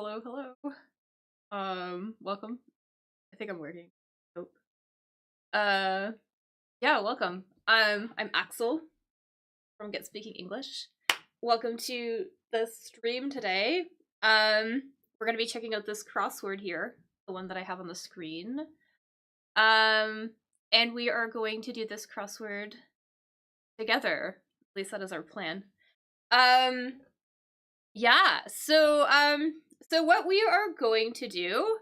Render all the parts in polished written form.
Hello, hello. Welcome. I think I'm working. Nope. Uh, yeah, welcome. I'm Axel from Get Speaking English. Welcome to the stream today. We're gonna be checking out this crossword here, the one that I have on the screen. And we are going to do this crossword together. At least that is our plan. Yeah. So what we are going to do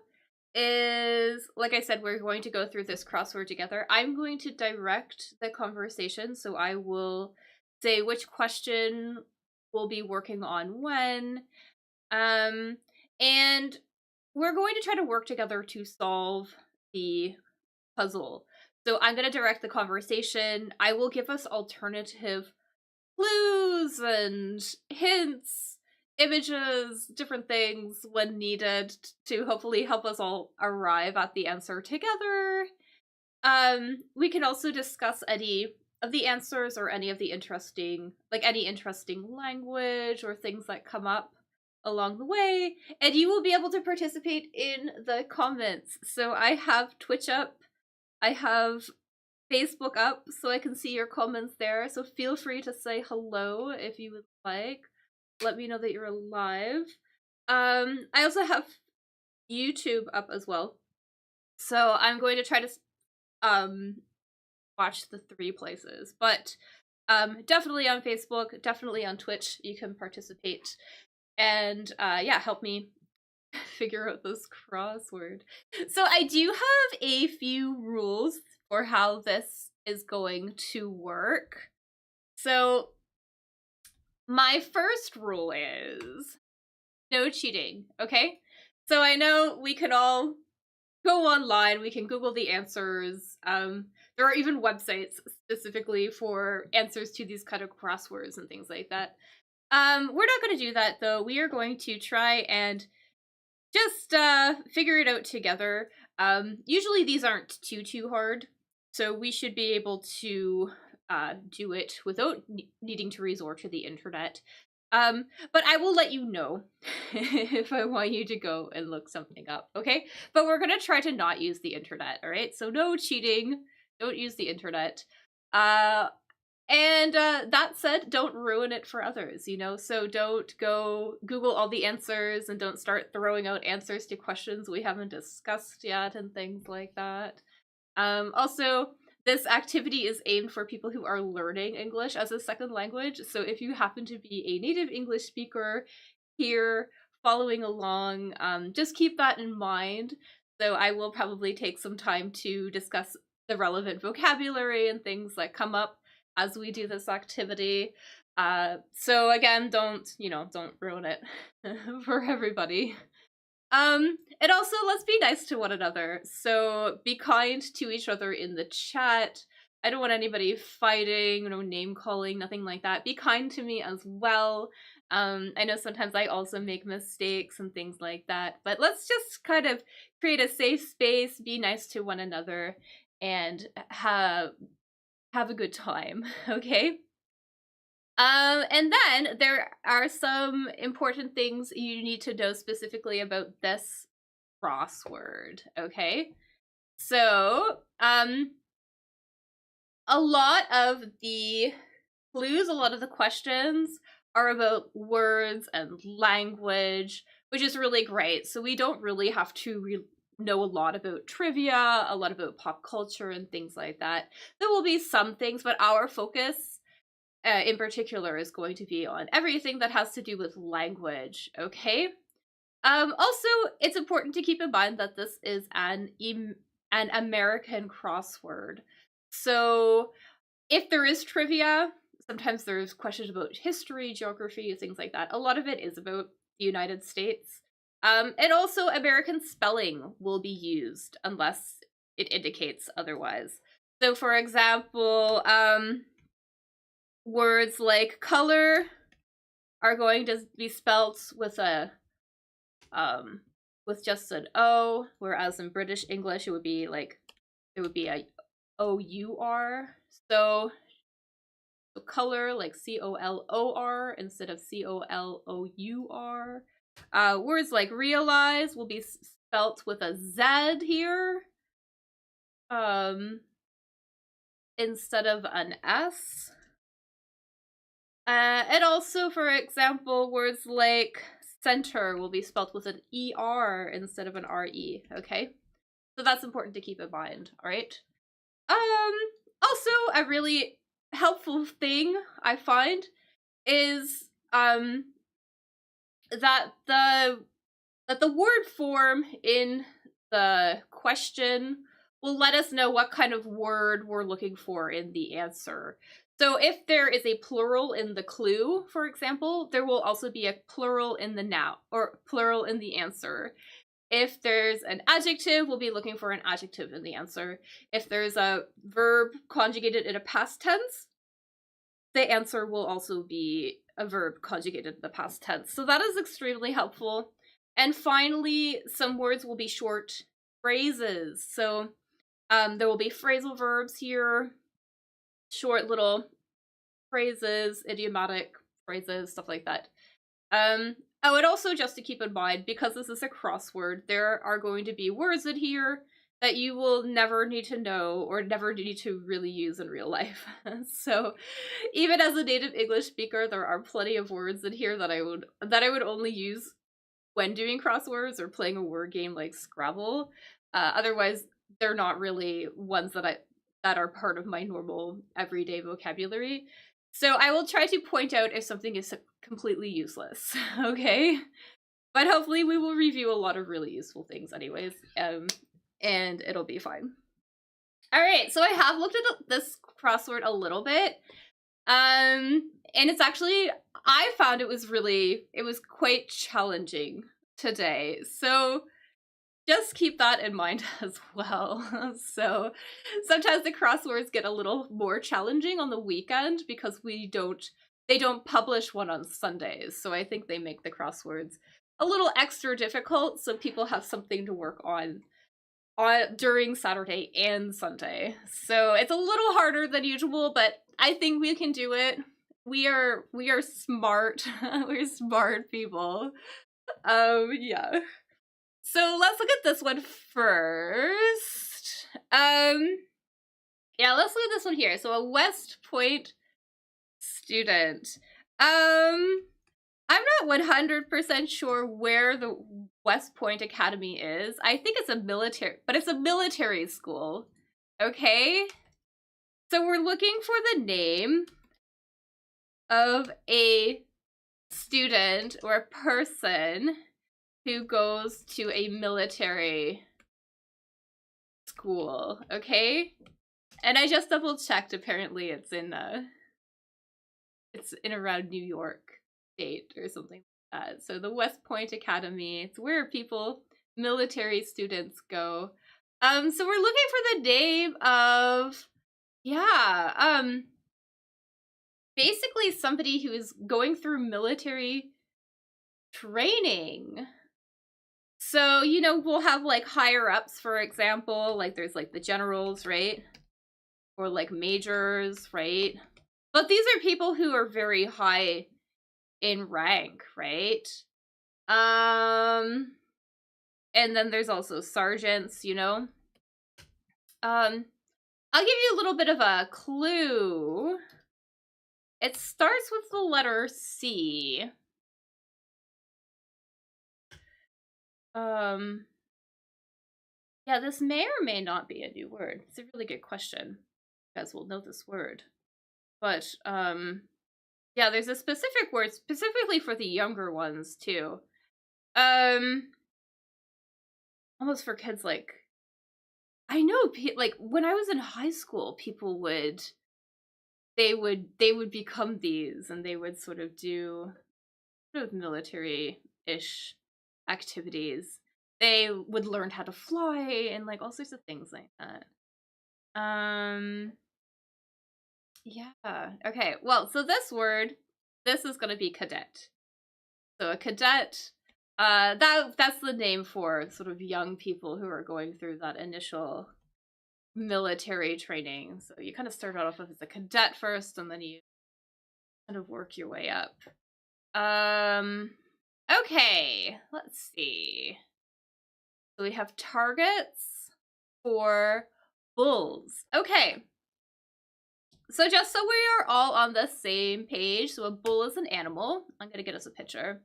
is, like I said, we're going to go through this crossword together. I'm going to direct the conversation, so I will say which question we'll be working on when. And we're going to try to work together to solve the puzzle. So I'm going to direct the conversation. I will give us alternative clues and hints, images, different things when needed to hopefully help us all arrive at the answer together. We can also discuss any of the answers or any of the interesting language or things that come up along the way, and you will be able to participate in the comments. So I have Twitch up, I have Facebook up so I can see your comments there, so feel free to say hello if you would like. Let me know that you're alive. I also have YouTube up as well, so I'm going to try to watch the 3 places, but definitely on Facebook, definitely on Twitch, you can participate and yeah, help me figure out this crossword. So I do have a few rules for how this is going to work. So my first rule is no cheating, okay? So I know we can all go online, we can Google the answers. There are even websites specifically for answers to these kind of crosswords and things like that. We're not going to do that though. We are going to try and just figure it out together. Usually these aren't too hard, so we should be able to do it without needing to resort to the internet. But I will let you know if I want you to go and look something up, okay? But we're gonna try to not use the internet, all right? So no cheating, don't use the internet. And that said, don't ruin it for others, you know? So don't go Google all the answers and don't start throwing out answers to questions we haven't discussed yet and things like that. Also, this activity is aimed for people who are learning English as a second language. So if you happen to be a native English speaker here following along, just keep that in mind. So I will probably take some time to discuss the relevant vocabulary and things that come up as we do this activity. So again, don't ruin it for everybody. And also, let's be nice to one another. So be kind to each other in the chat. I don't want anybody fighting, no name calling, nothing like that. Be kind to me as well. I know sometimes I also make mistakes and things like that, but let's just kind of create a safe space, be nice to one another, and have a good time, okay? And then there are some important things you need to know specifically about this crossword, okay? So, a lot of the clues, a lot of the questions are about words and language, which is really great. So we don't really have to know a lot about trivia, a lot about pop culture and things like that. There will be some things, but our focus in particular is going to be on everything that has to do with language, okay? Also, it's important to keep in mind that this is an American crossword. So if there is trivia, sometimes there's questions about history, geography, things like that. A lot of it is about the United States. And also American spelling will be used unless it indicates otherwise. So for example, words like color are going to be spelt with a with just an O, whereas in British English it would be a O-U-R. So color like C-O-L-O-R instead of C-O-L-O-U-R. Words like realize will be spelt with a Z here, instead of an S. And also, for example, words like center will be spelt with an ER instead of an RE, okay? So that's important to keep in mind, alright? Also, a really helpful thing I find is, that the word form in the question will let us know what kind of word we're looking for in the answer. So if there is a plural in the clue, for example, there will also be a plural in the noun, or plural in the answer. If there's an adjective, we'll be looking for an adjective in the answer. If there's a verb conjugated in a past tense, the answer will also be a verb conjugated in the past tense. So that is extremely helpful. And finally, some words will be short phrases. So there will be phrasal verbs here, short little phrases, idiomatic phrases, stuff like that. Oh, and also just to keep in mind, because this is a crossword, there are going to be words in here that you will never need to know or never need to really use in real life. So even as a native English speaker, there are plenty of words in here that I would only use when doing crosswords or playing a word game like Scrabble. Otherwise, they're not really ones that are part of my normal everyday vocabulary. So I will try to point out if something is completely useless, okay? But hopefully we will review a lot of really useful things anyways, and it'll be fine. Alright, so I have looked at this crossword a little bit, and it's actually, I found it was quite challenging today, so just keep that in mind as well. So sometimes the crosswords get a little more challenging on the weekend because they don't publish one on Sundays. So I think they make the crosswords a little extra difficult so people have something to work on during Saturday and Sunday. So it's a little harder than usual, but I think we can do it. We are smart. We're smart people. Yeah. So let's look at this one first. Yeah, let's look at this one here. So a West Point student. I'm not 100% sure where the West Point Academy is. I think it's but it's a military school. Okay? So we're looking for the name of a student or a person who goes to a military school, okay? And I just double checked, apparently it's in around New York State or something like that. So the West Point Academy, it's where military students go. So we're looking for the name of, basically somebody who is going through military training. So, we'll have, like, higher-ups, for example, like, there's, like, the generals, right? Or, like, majors, right? But these are people who are very high in rank, right? And then there's also sergeants, I'll give you a little bit of a clue. It starts with the letter C. Yeah, this may or may not be a new word. It's a really good question. You guys will know this word. But, yeah, there's a specific word specifically for the younger ones, too. Almost for kids, like, I know, like, when I was in high school, people they would become these, and they would sort of do sort of military-ish activities. They would learn how to fly and, like, all sorts of things like that. Yeah. Okay, well, so this is gonna be cadet. So a cadet, that's the name for sort of young people who are going through that initial military training. So you kind of start off as a cadet first, and then you kind of work your way up. Okay, let's see. So we have targets for bulls. Okay. So just so we are all on the same page, so a bull is an animal. I'm gonna get us a picture.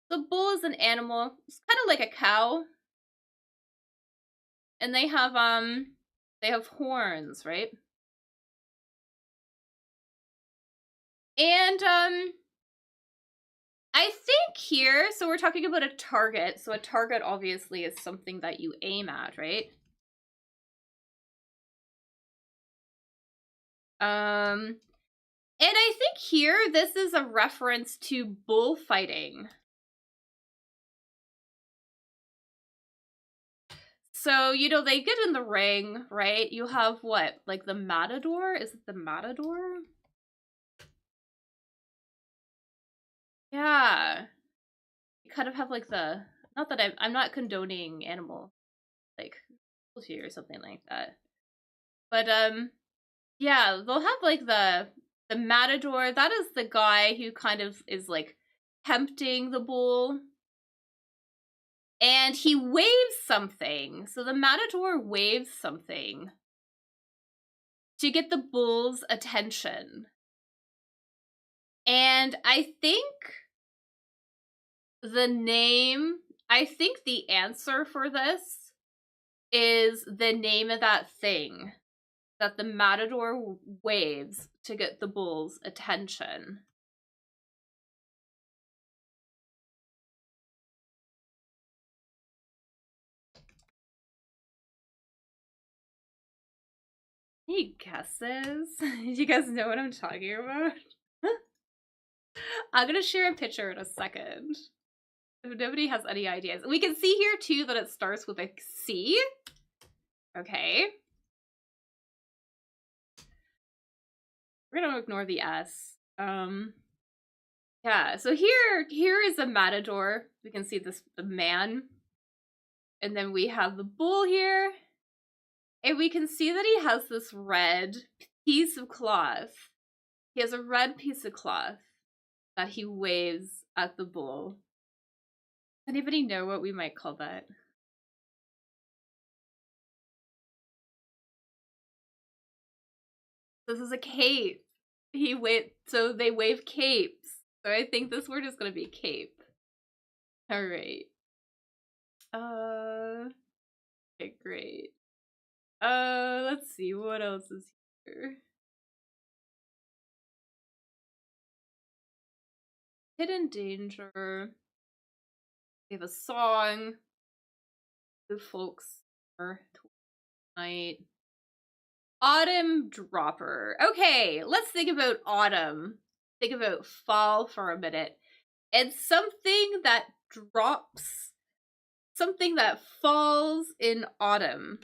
The bull is an animal. It's kind of like a cow. And they have horns, right? And I think here, so we're talking about a target. So a target obviously is something that you aim at, right? And I think here this is a reference to bullfighting. So, you know, they get in the ring, right? You have what? Like the matador? Is it the matador? Yeah. You kind of have like the, not that I'm not condoning animal, like, cruelty or something like that. But, yeah, they'll have like the matador. That is the guy who kind of is like tempting the bull. And he waves something. So the matador waves something to get the bull's attention. And I think the answer for this is the name of that thing that the matador waves to get the bull's attention. Any guesses? Do you guys know what I'm talking about? I'm gonna share a picture in a second. If nobody has any ideas. We can see here too that it starts with a C. Okay. We're gonna ignore the S. Yeah, so here is a matador. We can see the man. And then we have the bull here. And we can see that he has this red piece of cloth. He has a red piece of cloth that he waves at the bull. Does anybody know what we might call that? This is a cape. So they wave capes. So I think this word is gonna be cape. Alright. Okay, great. Let's see, what else is here? Hidden danger. We have a song. The folks are tonight. Autumn dropper. Okay, let's think about autumn. Think about fall for a minute. It's something that drops, something that falls in autumn.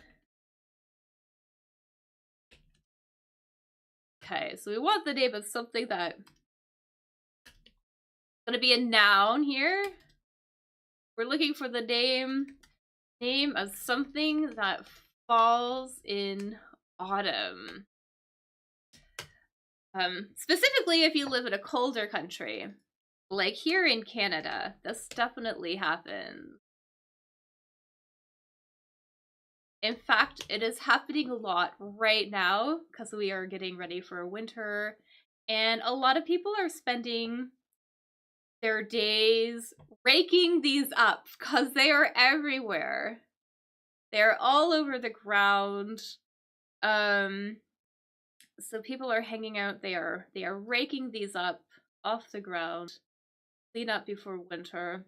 Okay, so we want the name of something that gonna be a noun here. We're looking for the name of something that falls in autumn. Specifically if you live in a colder country. Like here in Canada, this definitely happens. In fact, it is happening a lot right now because we are getting ready for winter, and a lot of people are spending their days raking these up because they are everywhere. They're all over the ground. So people are hanging out. They are raking these up off the ground, clean up before winter.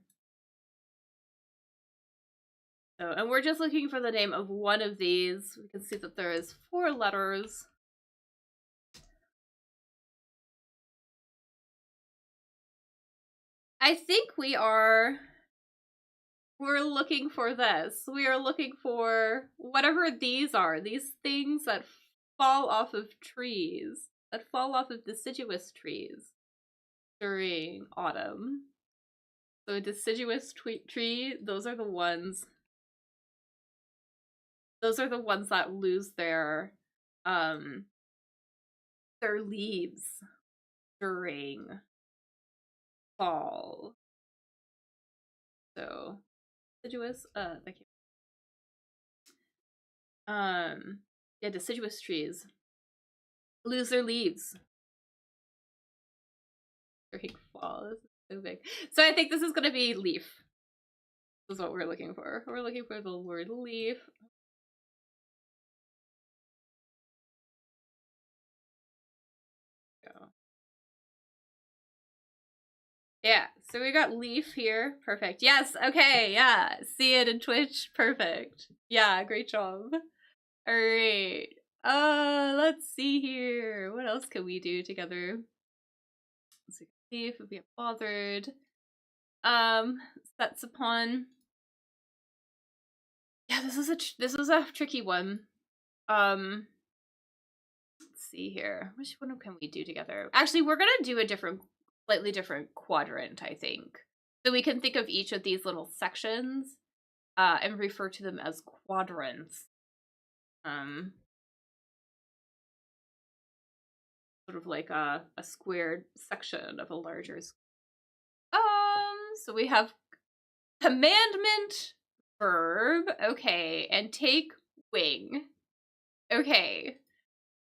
So, and we're just looking for the name of one of these. We can see that there is 4 letters. I think we're looking for this. We are looking for whatever these are. These things that fall off of trees. That fall off of deciduous trees during autumn. So a deciduous tree, those are the ones that lose their leaves during fall. So deciduous, thank you. Yeah, deciduous trees lose their leaves during fall. This is so big. So I think this is gonna be leaf. This is what we're looking for. We're looking for the word leaf. Go. Yeah, so we got leaf here. Perfect. Yes, okay, yeah. See it in Twitch. Perfect. Yeah, great job. Alright. Let's see here. What else can we do together? Let's see if we get bothered. Sets upon. Yeah, this is a tricky one. Let's see here. Which one can we do together? Actually, we're gonna do a slightly different quadrant, I think. So we can think of each of these little sections, and refer to them as quadrants. Sort of like a squared section of a larger. So we have commandment, verb, okay, and take wing. Okay.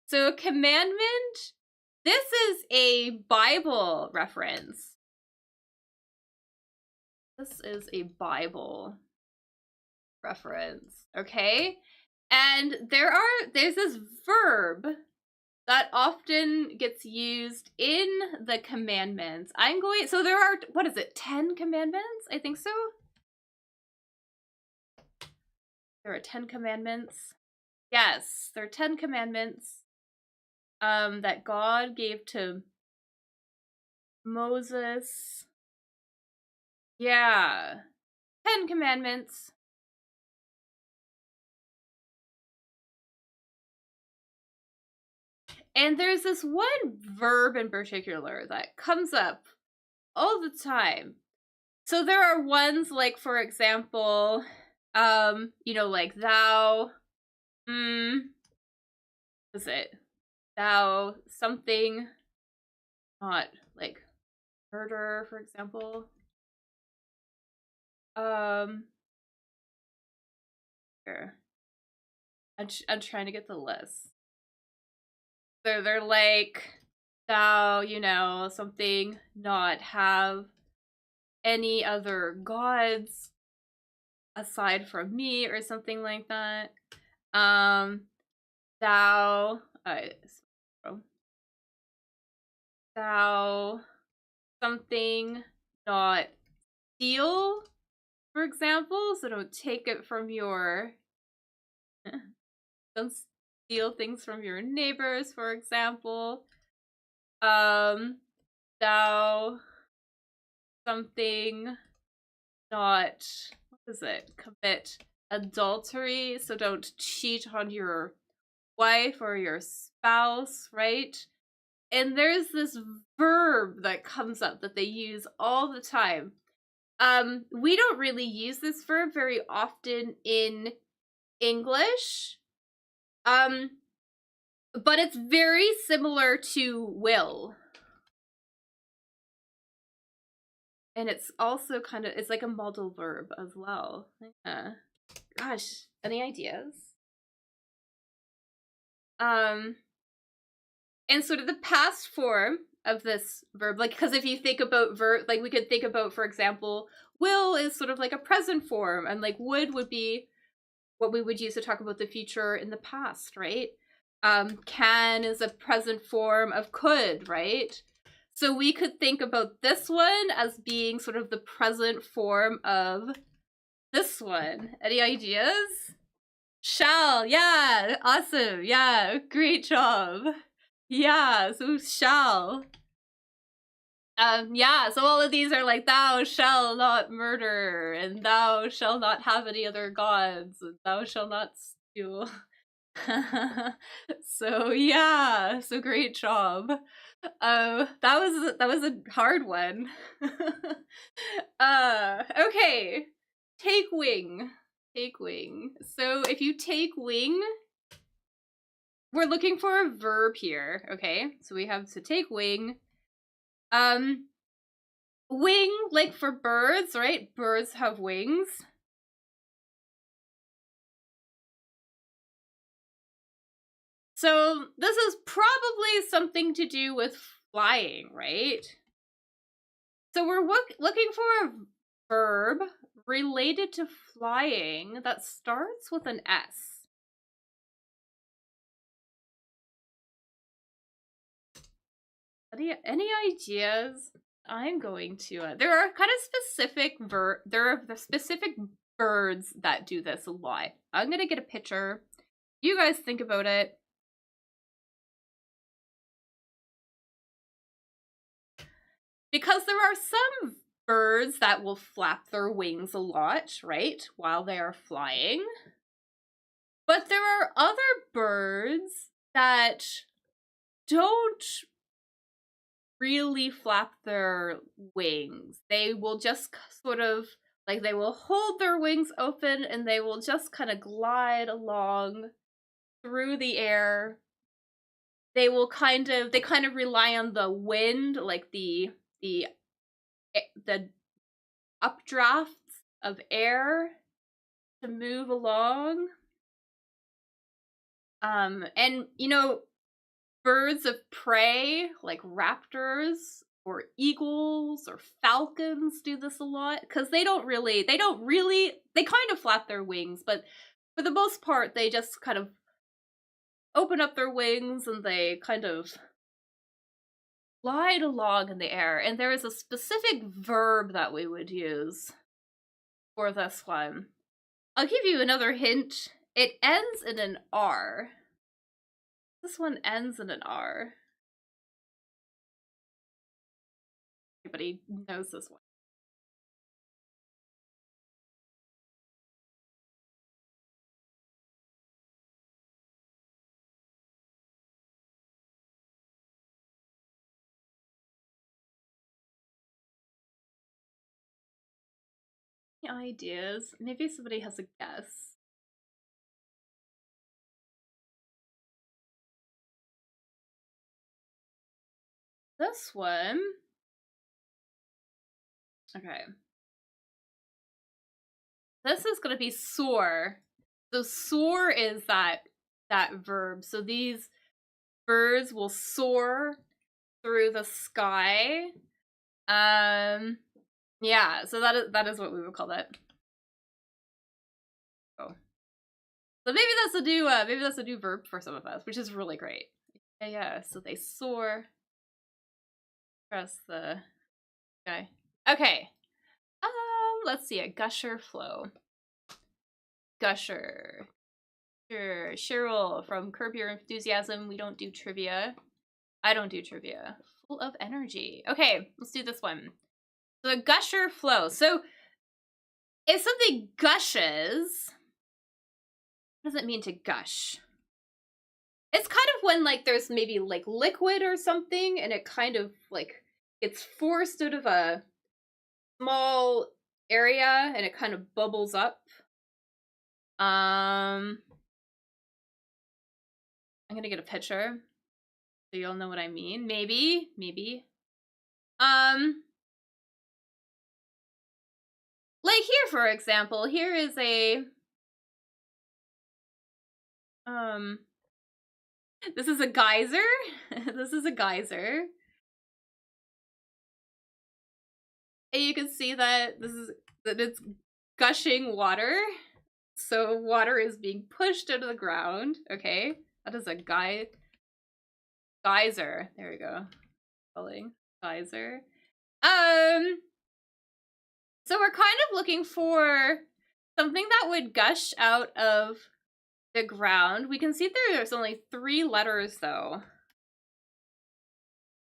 So commandment, this is a Bible reference. This is a Bible reference, okay? And there's this verb that often gets used in the commandments. So there are, what is it, 10 commandments? I think so. There are 10 commandments. Yes, there are 10 commandments that God gave to Moses. Yeah, 10 commandments. And there's this one verb in particular that comes up all the time. So there are ones like, for example, like thou, what is it? Thou something, not like murder, for example. Here. I'm trying to get the list. They're like, thou, something, not have any other gods aside from me, or something like that. Thou, thou, something, not steal, for example. So don't take it from your, don't steal things from your neighbors, for example. Thou, something, not, what is it? Commit adultery. So don't cheat on your wife or your spouse, right? And there's this verb that comes up that they use all the time. We don't really use this verb very often in English. But it's very similar to will. And it's also it's like a modal verb as well. Yeah. Gosh, any ideas? And sort of the past form of this verb, like, because if you think about verb, like we could think about, for example, will is sort of like a present form, and like would be what we would use to talk about the future in the past, right? Can is a present form of could, right? So we could think about this one as being sort of the present form of this one. Any ideas? Shall, yeah, awesome, yeah, great job. Yeah, so shall. Yeah, so all of these are like, thou shall not murder, and thou shall not have any other gods, and thou shall not steal. So yeah, so great job. That was a hard one. Okay. Take wing. Take wing. So if you take wing, we're looking for a verb here, okay? So we have to take wing. wing, like for birds, right? Birds have wings. So this is probably something to do with flying, right? So we're looking for a verb related to flying that starts with an S. Any ideas? I'm going to. There are kind of specific there are the specific birds that do this a lot. I'm gonna get a picture. You guys think about it. Because there are some birds that will flap their wings a lot, right, while they are flying. But there are other birds that don't really flap their wings. They will just sort of, like, they will hold their wings open and they will just kind of glide along through the air. They kind of rely on the wind, like the updrafts of air to move along. And you know, birds of prey like raptors or eagles or falcons do this a lot because they kind of flap their wings, but for the most part they just kind of open up their wings and they kind of glide along in the air. And there is a specific verb that we would use for this one. I'll give you another hint. It ends in an R. This one ends in an R. Everybody knows this one. Any ideas? Maybe somebody has a guess. This one. Okay. This is gonna be soar. So soar is that verb. So these birds will soar through the sky. Yeah, so that is what we would call that. Oh. So maybe that's a new verb for some of us, which is really great. Yeah, so they soar across the sky. Okay. Let's see, a gusher flow. Gusher. Sure. Cheryl from Curb Your Enthusiasm. We don't do trivia. I don't do trivia. Full of energy. Okay, let's do this one. So a gusher flow. So if something gushes, what does it mean to gush? It's kind of when like there's maybe like liquid or something and it kind of like it's forced out of a small area and it kind of bubbles up. I'm gonna get a picture so you'll know what I mean. Maybe. Like here, for example, here is a this is a geyser. This is a geyser. And you can see that it's gushing water. So water is being pushed out of the ground. Okay, that is a geyser. There we go. Spelling geyser. So we're kind of looking for something that would gush out of the ground. We can see there's only 3 letters though.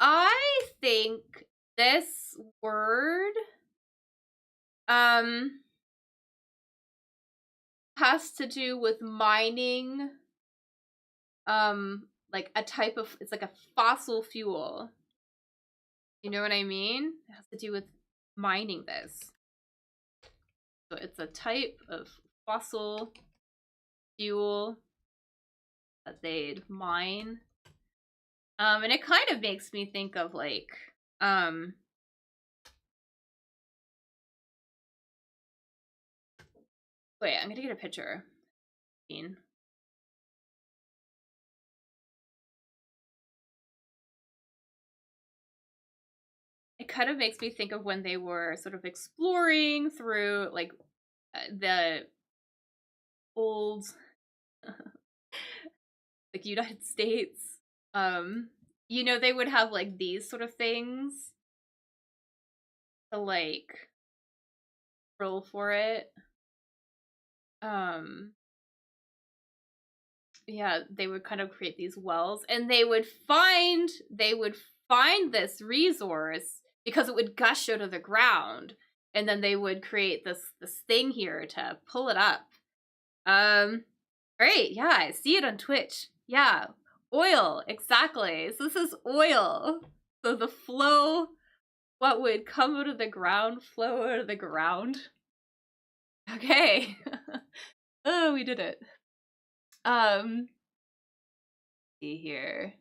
I think this word has to do with mining, like a type of, it's like a fossil fuel. You know what I mean? It has to do with mining this. So it's a type of fossil fuel that they'd mine. And it kind of makes me think of like Wait, I'm gonna get a picture. It kind of makes me think of when they were sort of exploring through like the old like United States. You know, they would have like these sort of things to like roll for it. Yeah, they would kind of create these wells, and they would find this resource because it would gush out of the ground, and then they would create this thing here to pull it up. Great, yeah, I see it on Twitch. Yeah, oil, exactly. So this is oil. So the flow, what would come out of the ground, flow out of the ground. Okay. Oh, we did it. See here.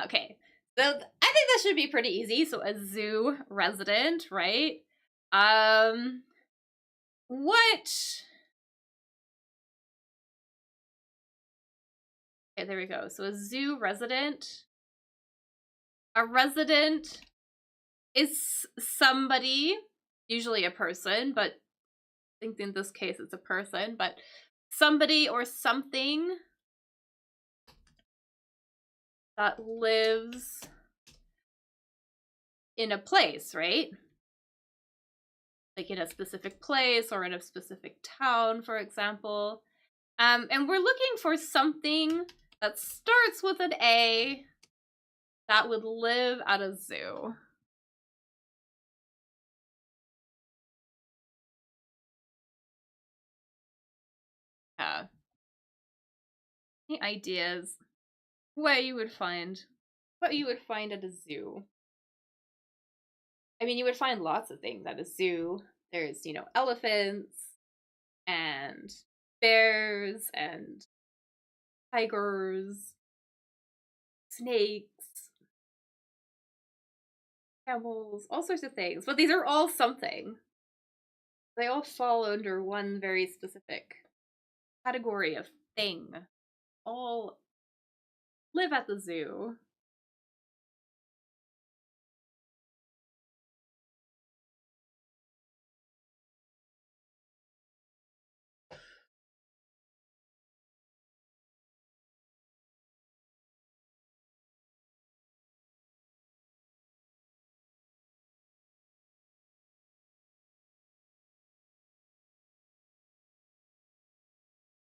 Okay. So I think this should be pretty easy. So a zoo resident, right? What? Okay, there we go. So a zoo resident. A resident is somebody, usually a person, but I think in this case it's a person, but somebody or something that lives in a place, right? Like in a specific place or in a specific town, for example. And we're looking for something that starts with an A that would live at a zoo. Yeah. Any ideas? What you would find at a zoo? I mean, you would find lots of things at a zoo. There's, you know, elephants and bears and tigers, snakes, camels, all sorts of things. But these are all something. They all fall under one very specific category of thing. All live at the zoo.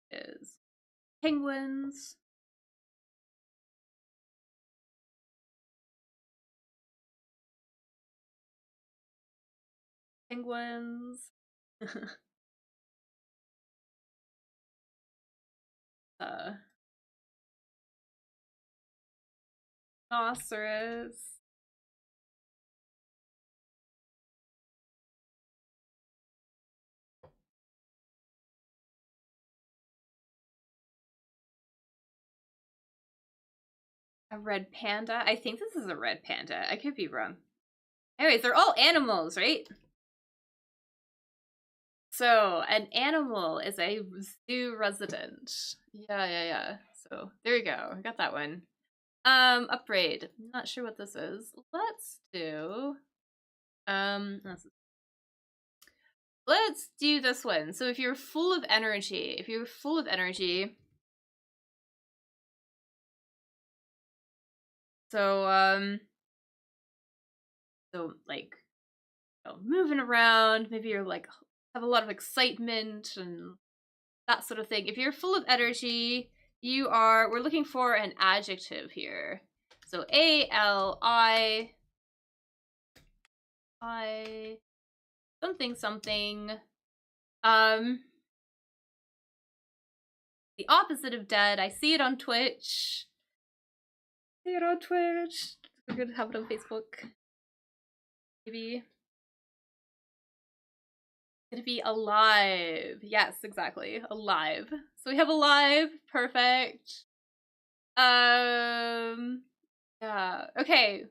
Is penguins, penguins, uh, rhinoceros, a red panda. I think this is a red panda. I could be wrong. Anyways, they're all animals, right? So, an animal is a zoo resident. Yeah. So, there you go. I got that one. Upgrade. I'm not sure what this is. Let's do let's do this one. So if you're full of energy, so so like, you know, moving around, maybe you're like have a lot of excitement and that sort of thing. If you're full of energy, we're looking for an adjective here. So ALI something something. The opposite of dead. I see it on Twitch. We're gonna have it on Facebook. Maybe. It's gonna be alive. Yes, exactly. Alive. So we have alive. Perfect. Yeah. Okay.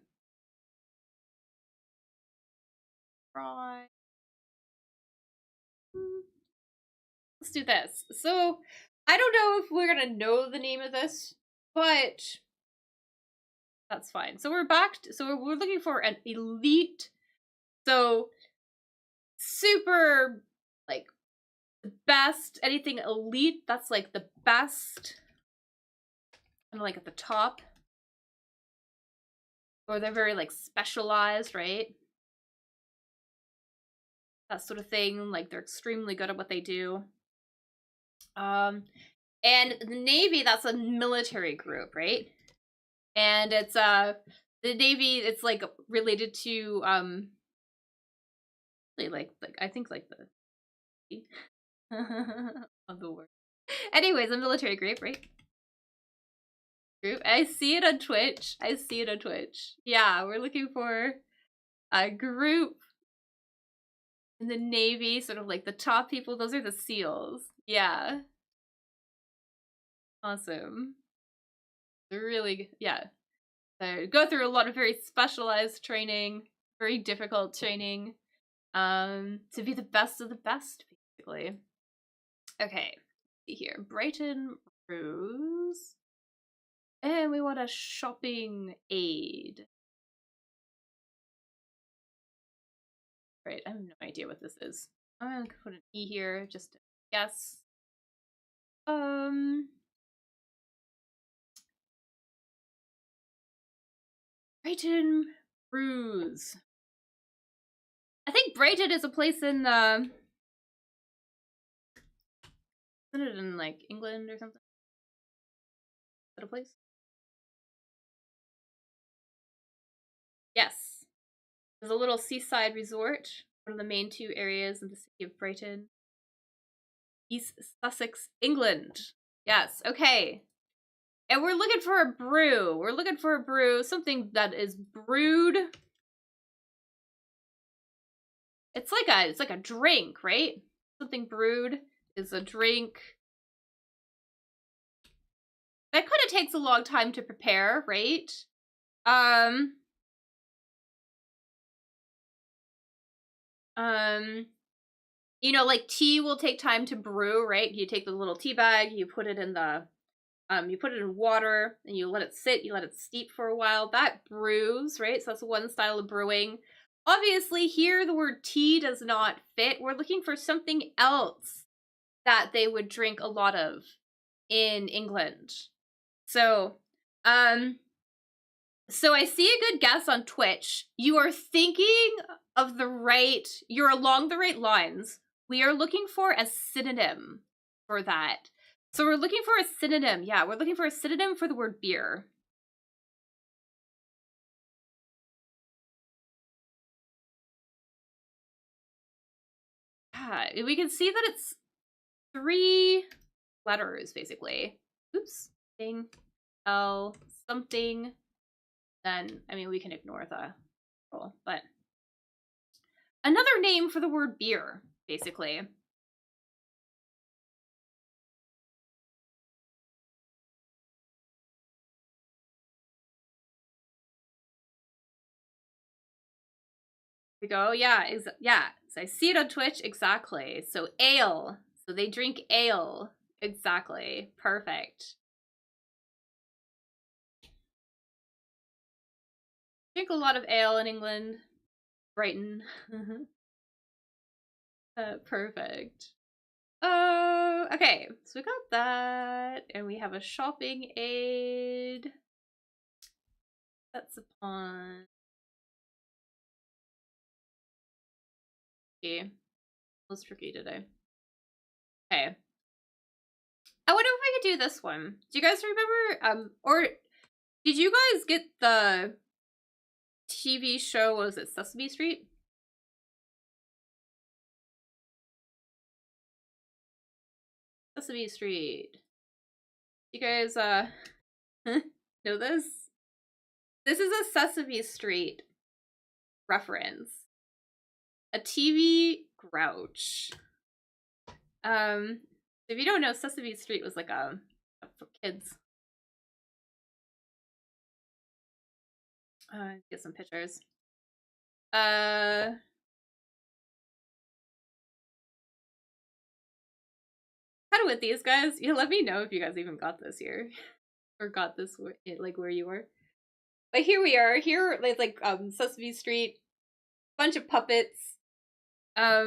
Right. let's do this. So, I don't know if we're gonna know the name of this, but that's fine. So we're back. So we're looking for an elite. So super like the best. Anything elite that's like the best. Kind of like at the top. Or they're very like specialized, right? That sort of thing. Like they're extremely good at what they do. And the Navy, that's a military group, right? And it's the Navy, it's like related to like I think like the of the word. Anyways, a military group, right? Group. I see it on Twitch. I see it on Twitch. Yeah, we're looking for a group in the Navy, sort of like the top people. Those are the SEALs. Yeah. Awesome. They're really, yeah. They go through a lot of very specialized training, very difficult training, to be the best of the best, basically. Okay, let's see here. Brighton Rose. And we want a shopping aid. Right, I have no idea what this is. I'm gonna put an E here just to guess. Brighton Ruse. I think Brighton is a place in isn't it in like England or something? Is that a place? Yes. There's a little seaside resort, one of the main two areas in the city of Brighton. East Sussex, England. Yes, okay. And we're looking for a brew. We're looking for a brew, something that is brewed. It's like a drink, right? Something brewed is a drink. That kind of takes a long time to prepare, right? You know, like tea will take time to brew, right? You take the little tea bag, you put it in the you put it in water and you let it sit, you let it steep for a while. That brews, right? So that's one style of brewing. Obviously, here the word tea does not fit. We're looking for something else that they would drink a lot of in England. So, so I see a good guess on Twitch. You are thinking of the right, you're along the right lines. We are looking for a synonym for that. So we're looking for a synonym. Yeah, we're looking for a synonym for the word beer. Yeah, we can see that it's 3 letters, basically. Oops. Thing, L, something. Then, I mean, we can ignore the rule, but another name for the word beer, basically. We go, yeah, yeah. So I see it on Twitch, exactly. So ale. So they drink ale. Exactly. Perfect. Drink a lot of ale in England. Brighton. Perfect. Okay. So we got that, and we have a shopping aid. That's upon. Okay. Was tricky today. Okay. I wonder if we could do this one. Do you guys remember? Or did you guys get the TV show? What was it, Sesame Street? Sesame Street. You guys know this? This is a Sesame Street reference. A TV grouch. If you don't know, Sesame Street was like a for kids. Get some pictures. kind of with these guys. You know, let me know if you guys even got this here or got this like where you were. But here we are. Here, like Sesame Street, bunch of puppets. I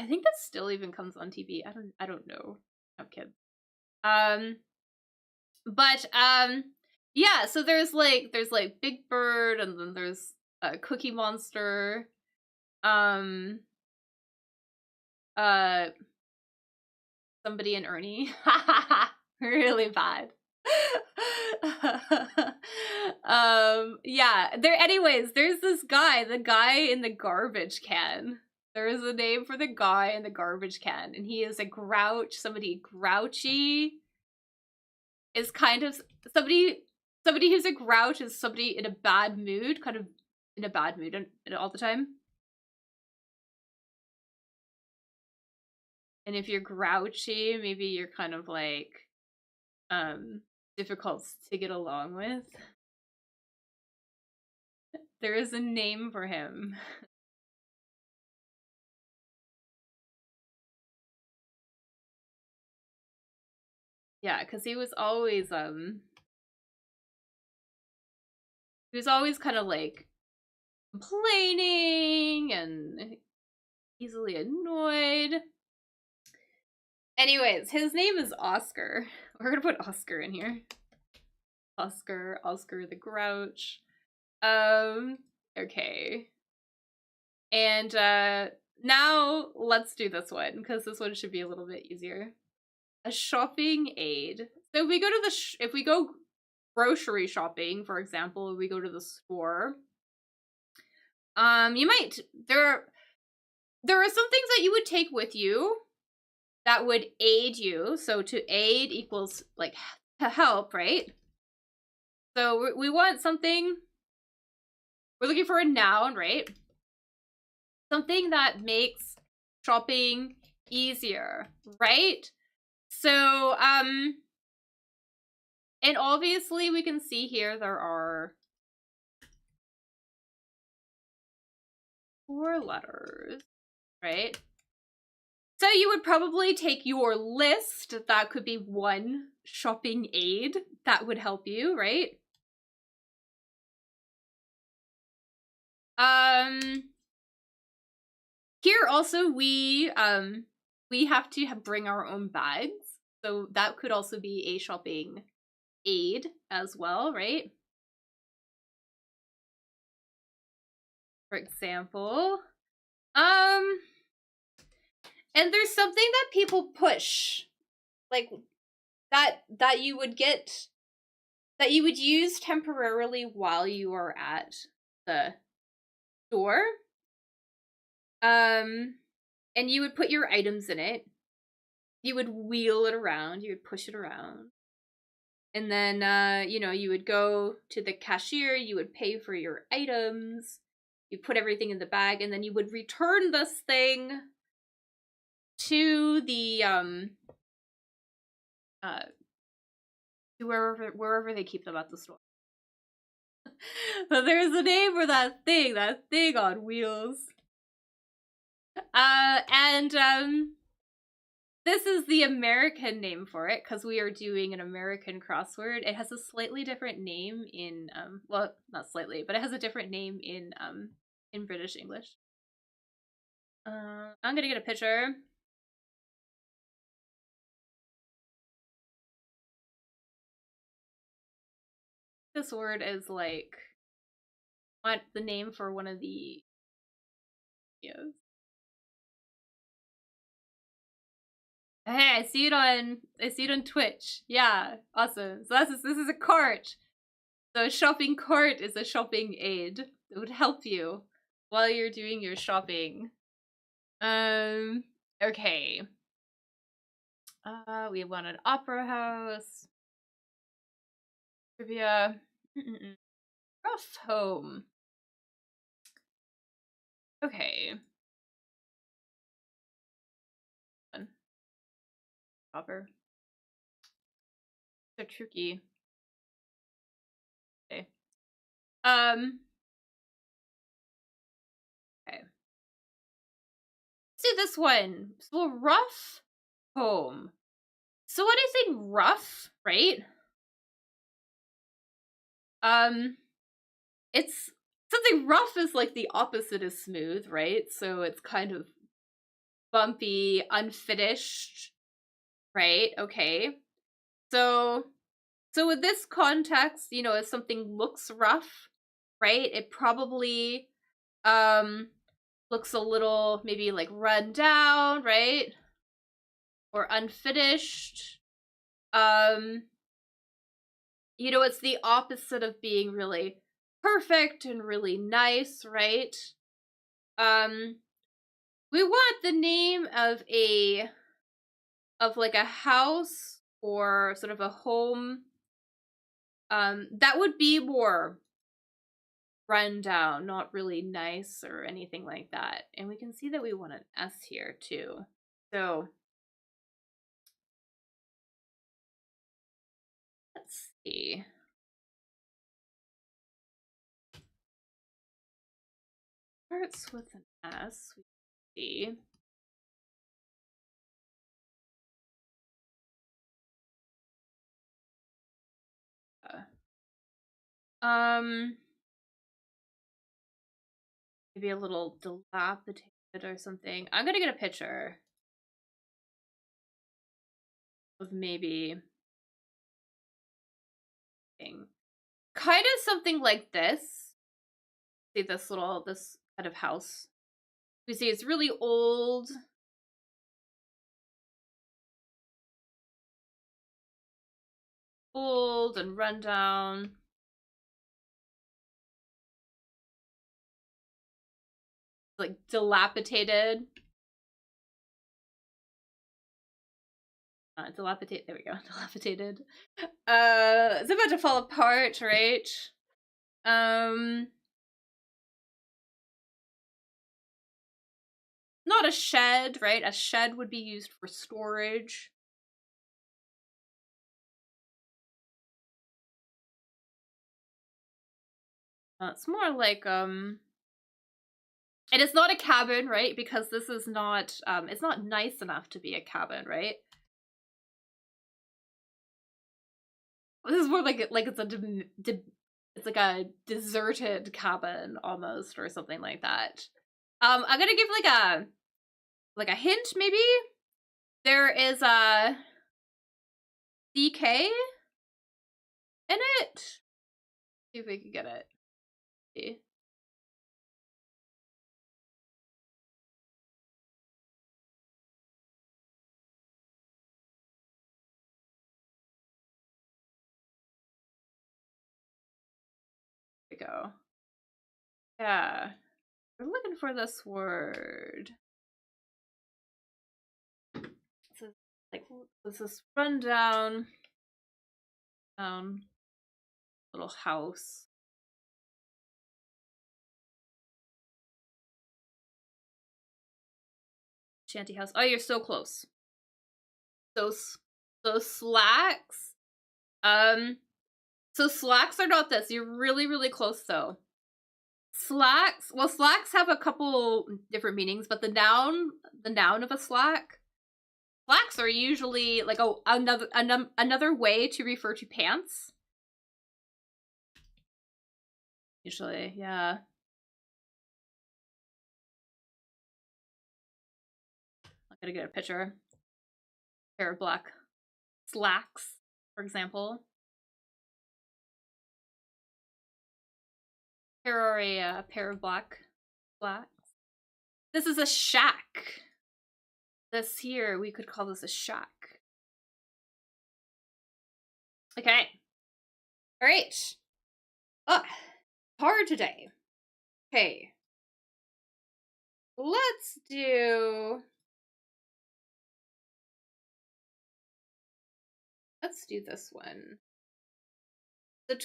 think that still even comes on TV. I don't know. I have kids. But yeah. So there's like Big Bird, and then there's Cookie Monster. Somebody and Ernie. Really bad. Yeah, anyways, there's this guy, the guy in the garbage can. There is a name for the guy in the garbage can, and he is a grouch. Somebody grouchy is kind of somebody who's a grouch is somebody in a bad mood, kind of in a bad mood all the time. And if you're grouchy, maybe you're kind of like difficult to get along with. There is a name for him. Yeah, because he was always kind of like complaining and easily annoyed. Anyways, his name is Oscar. We're gonna put Oscar in here. Oscar the Grouch. Okay. And now let's do this one, because this one should be a little bit easier. A shopping aid. So if we go to if we go grocery shopping, for example, we go to the store. You might there are some things that you would take with you that would aid you. So to aid equals like to help, right? So we want something. We're looking for a noun, right? Something that makes shopping easier, right? So, and obviously we can see here there are 4 letters, right? So you would probably take your list. That could be one shopping aid that would help you, right? Here also we have to bring our own bags. So that could also be a shopping aid as well, right? For example, and there's something that people push, like that you would get, that you would use temporarily while you are at the store. And you would put your items in it. You would wheel it around. You would push it around. And then, you know, you would go to the cashier. You would pay for your items. You put everything in the bag, and then you would return this thing to the to wherever they keep them at the store. But there's a name for that thing on wheels. And this is the American name for it, because we are doing an American crossword. It has a slightly different name in well, not slightly, but it has a different name in British English. I'm gonna get a picture. This word is like what the name for one of the videos. Hey, I see it on Twitch. Yeah, awesome. So this is a cart. So a shopping cart is a shopping aid. It would help you while you're doing your shopping. Okay. We want an opera house. Trivia. Rough home. Okay. Opera. So tricky. Okay. Okay. Let's do this one. So rough home. So what I say rough, right? It's something rough is like the opposite is smooth, right? So it's kind of bumpy, unfinished, right? Okay. So with this context, you know, if something looks rough, right? It probably looks a little maybe like run down, right? Or unfinished. You know, it's the opposite of being really perfect and really nice, right? We want the name of like a house or sort of a home that would be more run down, not really nice or anything like that. And we can see that we want an S here too. So let's see. Starts with an S. We see. Maybe a little dilapidated or something. I'm gonna get a picture of maybe kind of something like this. See this kind of house. We see it's really old. Old and run down. Like dilapidated. Dilapidated. There we go. Dilapidated. It's about to fall apart, right? Not a shed, right? A shed would be used for storage. It's more like and it's not a cabin, right? Because this is not it's not nice enough to be a cabin, right? This is more like it's it's like a deserted cabin almost, or something like that. I'm gonna give like a hint, maybe. There is a DK in it. See if we can get it. See. There we go. Yeah. We're looking for this word. This is like this rundown little house. Shanty house. Oh, you're so close. So slacks. So slacks are not this. You're really, really close though. Slacks. Well, slacks have a couple different meanings, but the noun of a slack. Slacks are usually like another way to refer to pants. Usually, yeah. I'm gonna get a picture. A pair of black slacks, for example. Here are a pair of black slacks. This is a shack. This here, we could call this a shack. Okay. All right. Hard today. Okay. Let's do this one. So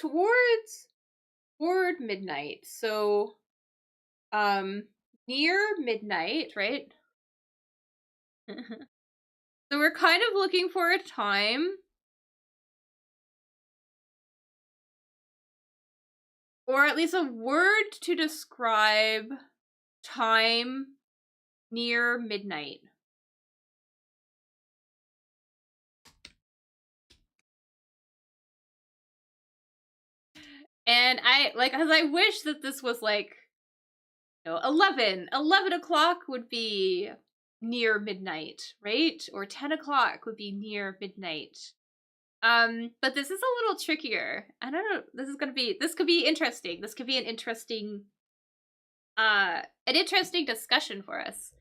toward midnight. So near midnight, right? So we're kind of looking for a time or at least a word to describe time near midnight. And because I wish that this was like, 11 o'clock would be near midnight, right? Or 10 o'clock would be near midnight. But this is a little trickier. I don't know. This could be interesting. This could be an interesting discussion for us.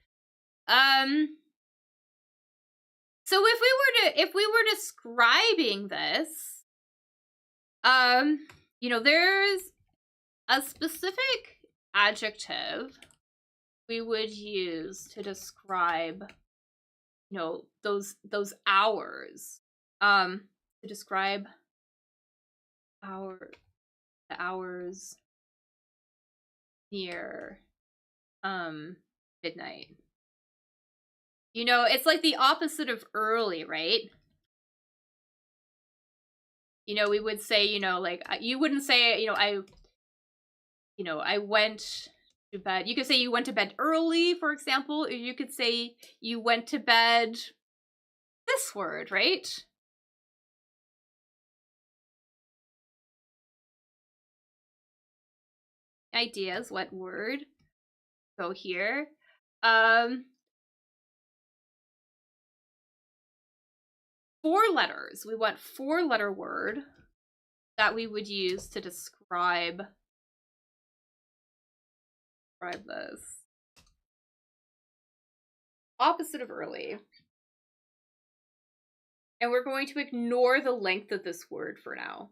So if we were describing this, there's a specific adjective we would use to describe, those hours. To describe the hours near midnight. It's like the opposite of early, right? We would say, like, you wouldn't say, I went to bed. You could say you went to bed early, for example, or you could say you went to bed this word, right? Ideas, what word? Go here. 4 letters. We want 4-letter word that we would use to describe this. Opposite of early. And we're going to ignore the length of this word for now.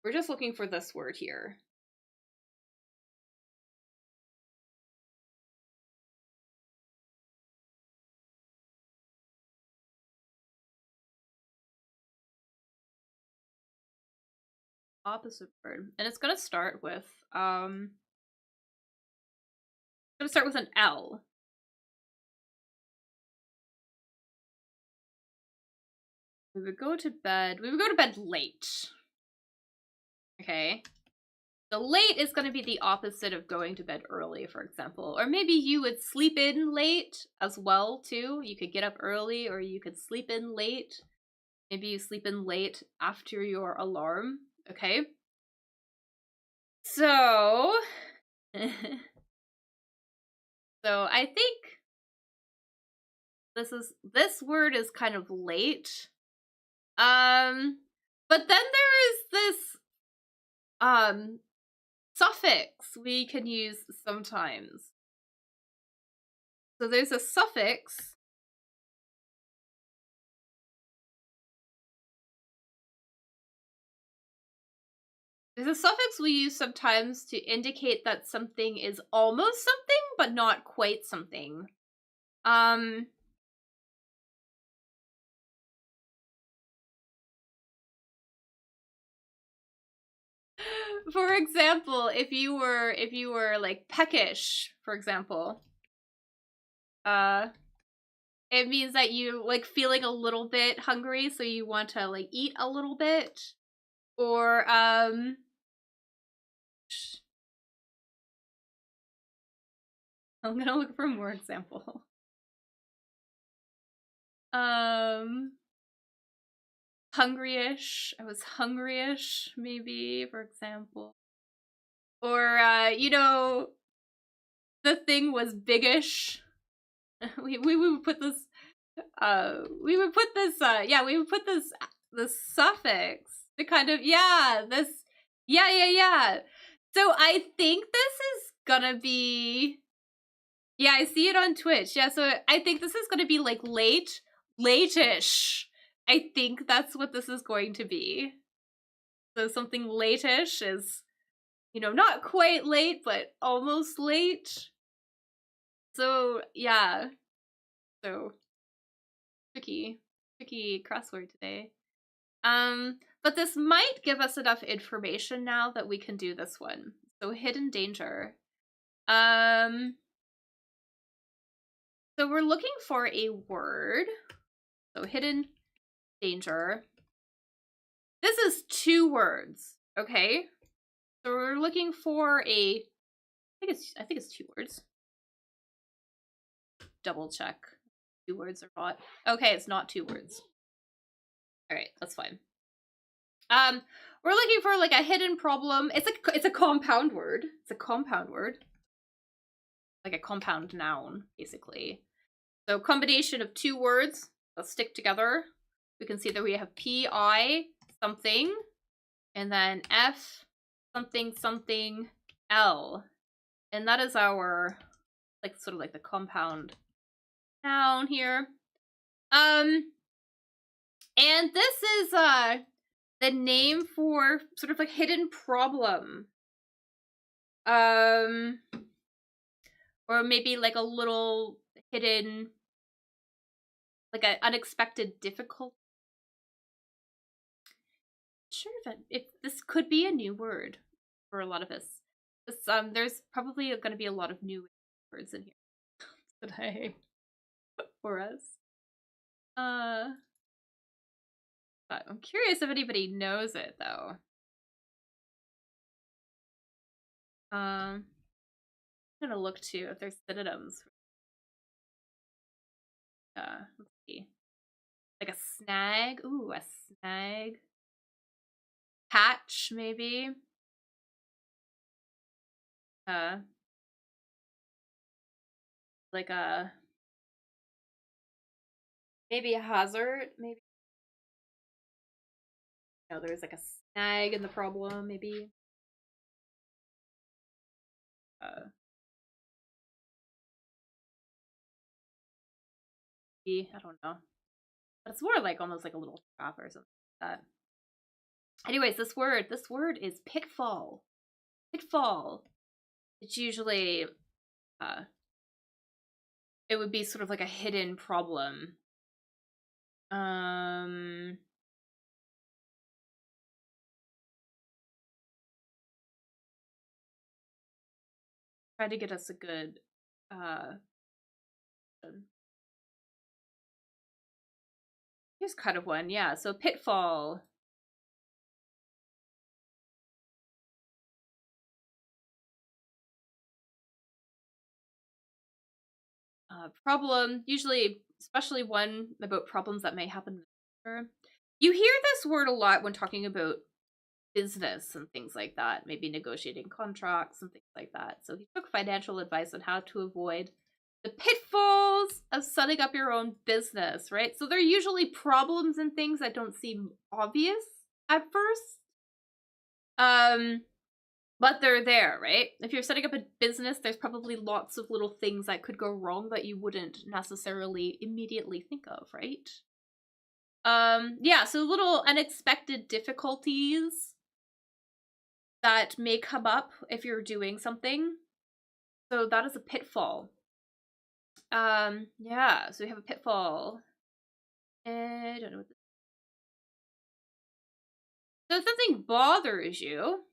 We're just looking for this word here. Opposite word. And it's going to start with, an L. We would go to bed late. Okay. So late is going to be the opposite of going to bed early, for example. Or maybe you would sleep in late as well, too. You could get up early, or you could sleep in late. Maybe you sleep in late after your alarm. Okay. So, I think this word is kind of late. But then there is this suffix we can use sometimes. So there's a suffix. There's a suffix we use sometimes to indicate that something is almost something, but not quite something. For example, if you were like peckish, for example, it means that you like feeling a little bit hungry, so you want to like eat a little bit. Or I'm gonna look for more example. Hungryish. I was hungryish, maybe, for example. Or the thing was biggish. we would put this we would put this suffix to kind of this so I think this is gonna be I see it on Twitch. So I think this is gonna be like late-ish. I think that's what this is going to be. So something late-ish is not quite late, but almost late. So so tricky crossword today. But this might give us enough information now that we can do this one. So hidden danger. So we're looking for a word. So hidden danger. This is 2 words, okay? So we're looking for I think it's 2 words. Double check. 2 words or not. Okay, it's not 2 words. All right, that's fine. we're looking for like a hidden problem. It's a compound word. It's a compound word. Like a compound noun, basically. So combination of two words that stick together. We can see that we have P-I something, and then F something something L. And that is our, like, sort of like the compound noun here. And this is the name for sort of a hidden problem. Or maybe like a little hidden, like an unexpected difficulty. Sure, if this could be a new word for a lot of us. This, there's probably going to be a lot of new words in here today for us. But I'm curious if anybody knows it though. I'm gonna look too if there's synonyms. Let's see. Like a snag. Ooh, a snag. Patch, maybe. Like a, maybe a hazard, maybe. No, there's like a snag in the problem, maybe. I don't know. But it's more like almost like a little trap or something like that. Anyways, this word is pitfall. Pitfall. It's usually it would be sort of like a hidden problem. Try to get us a good here's kind of one, yeah. So pitfall. Problem, usually, especially one about problems that may happen in the future. You hear this word a lot when talking about business and things like that, maybe negotiating contracts and things like that. So he took financial advice on how to avoid the pitfalls of setting up your own business, right? So they're usually problems and things that don't seem obvious at first. But they're there, right? If you're setting up a business, there's probably lots of little things that could go wrong that you wouldn't necessarily immediately think of, right? Yeah, so little unexpected difficulties that may come up if you're doing something. So that is a pitfall. Yeah, so we have a pitfall. I don't know what this is. So if something bothers you,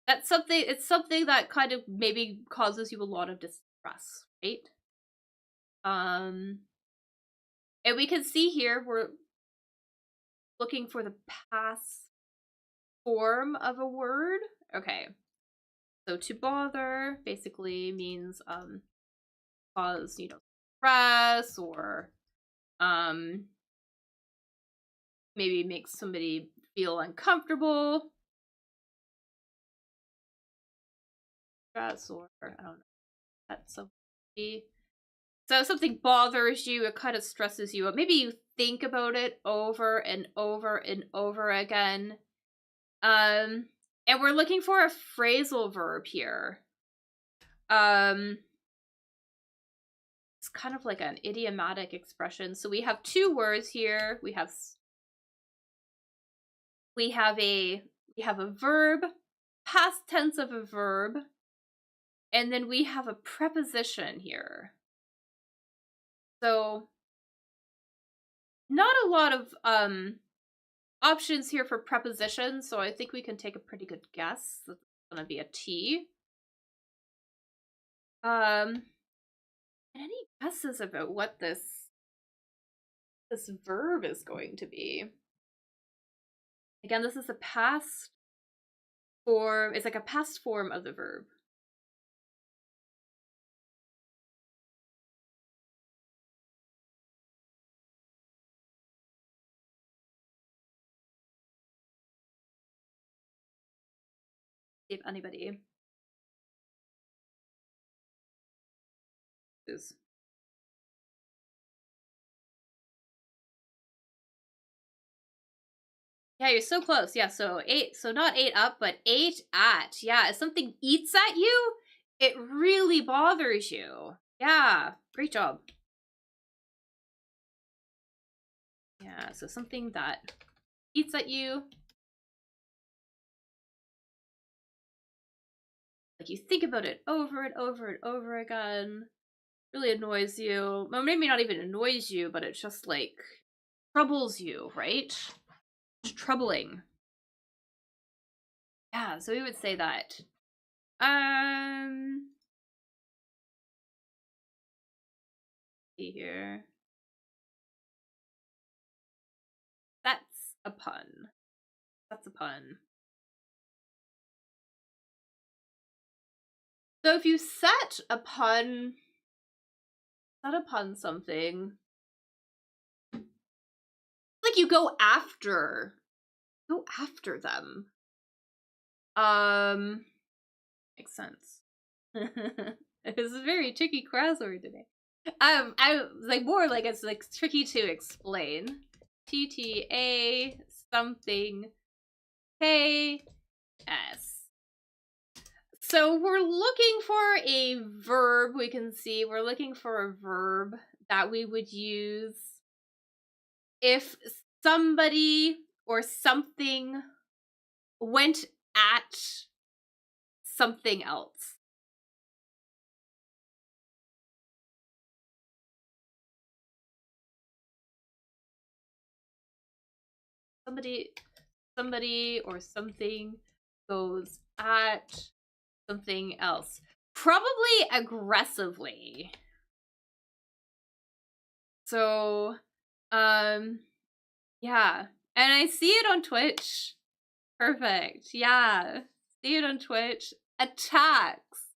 that's something, it's something that kind of maybe causes you a lot of distress, right? And we can see here we're looking for the past form of a word. Okay. So to bother basically means cause, you know, stress or maybe makes somebody feel uncomfortable. Stress or I don't know. That's something. So if something bothers you, it kind of stresses you out. Maybe you think about it over and over and over again. And we're looking for a phrasal verb here. It's kind of like an idiomatic expression. So we have two words here. We have a verb, past tense of a verb, and then we have a preposition here. So not a lot of options here for prepositions, so I think we can take a pretty good guess. That's gonna be a T. Any guesses about what this verb is going to be? Again, this is a past form. It's like a past form of the verb. See if anybody is. Yeah, you're so close. Yeah, so 8, so not 8 up, but 8 at. Yeah, if something eats at you, it really bothers you. Yeah, great job. Yeah, so something that eats at you. Like you think about it over and over and over again. Really annoys you. Well, maybe not even annoys you, but it just like troubles you, right? It's troubling. Yeah, so we would say that. See here. That's a pun. That's a pun. So if you set upon something, like you go after them. Makes sense. It's a very tricky crossword today. I like more like it's like tricky to explain. TTA something KS. So we're looking for a verb. We can see we're looking for a verb that we would use if somebody or something went at something else. Somebody or something goes at something else. Probably aggressively. So, yeah. And I see it on Twitch. Perfect. Yeah. See it on Twitch. Attacks.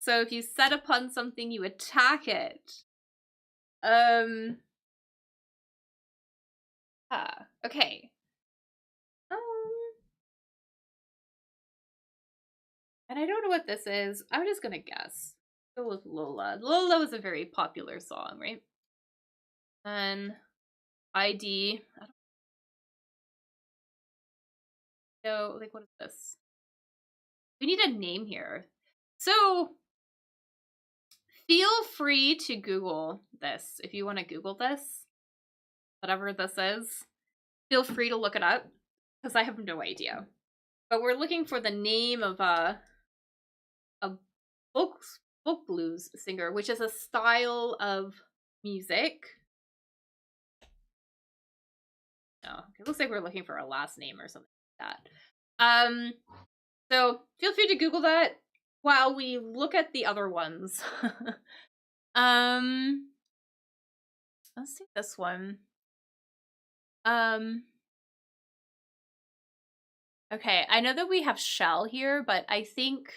So if you set upon something, you attack it. Yeah. Okay. And I don't know what this is. I'm just gonna guess. Go with Lola. Lola was a very popular song, right? And ID. I don't know. Like, what is this? We need a name here. So feel free to Google this if you want to Google this. Whatever this is. Feel free to look it up. Because I have no idea. But we're looking for the name of a folk blues singer, which is a style of music. Oh, it looks like we're looking for a last name or something like that. So feel free to Google that while we look at the other ones. Let's see this one. Okay, I know that we have shall here, but I think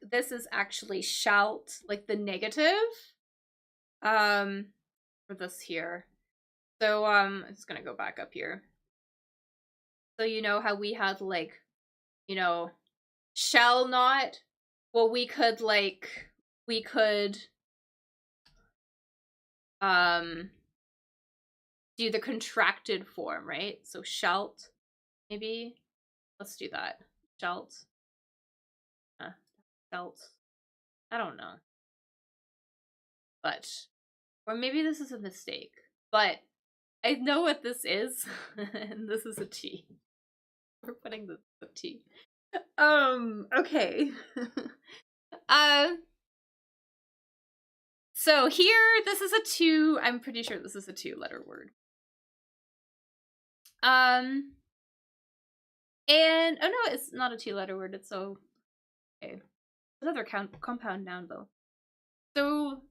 this is actually shalt, like the negative. For this here. So I'm just gonna go back up here. So you know how we had like, you know, shall not? Well, we could do the contracted form, right? So shalt, maybe. Let's do that. Shalt. Shalt. I don't know. But, or maybe this is a mistake. But I know what this is, and this is a T. We're putting this a T. Okay. So here, this is a 2. I'm pretty sure this is a 2-letter word. And oh no, it's not a 2-letter word. It's so okay. Another compound noun though. So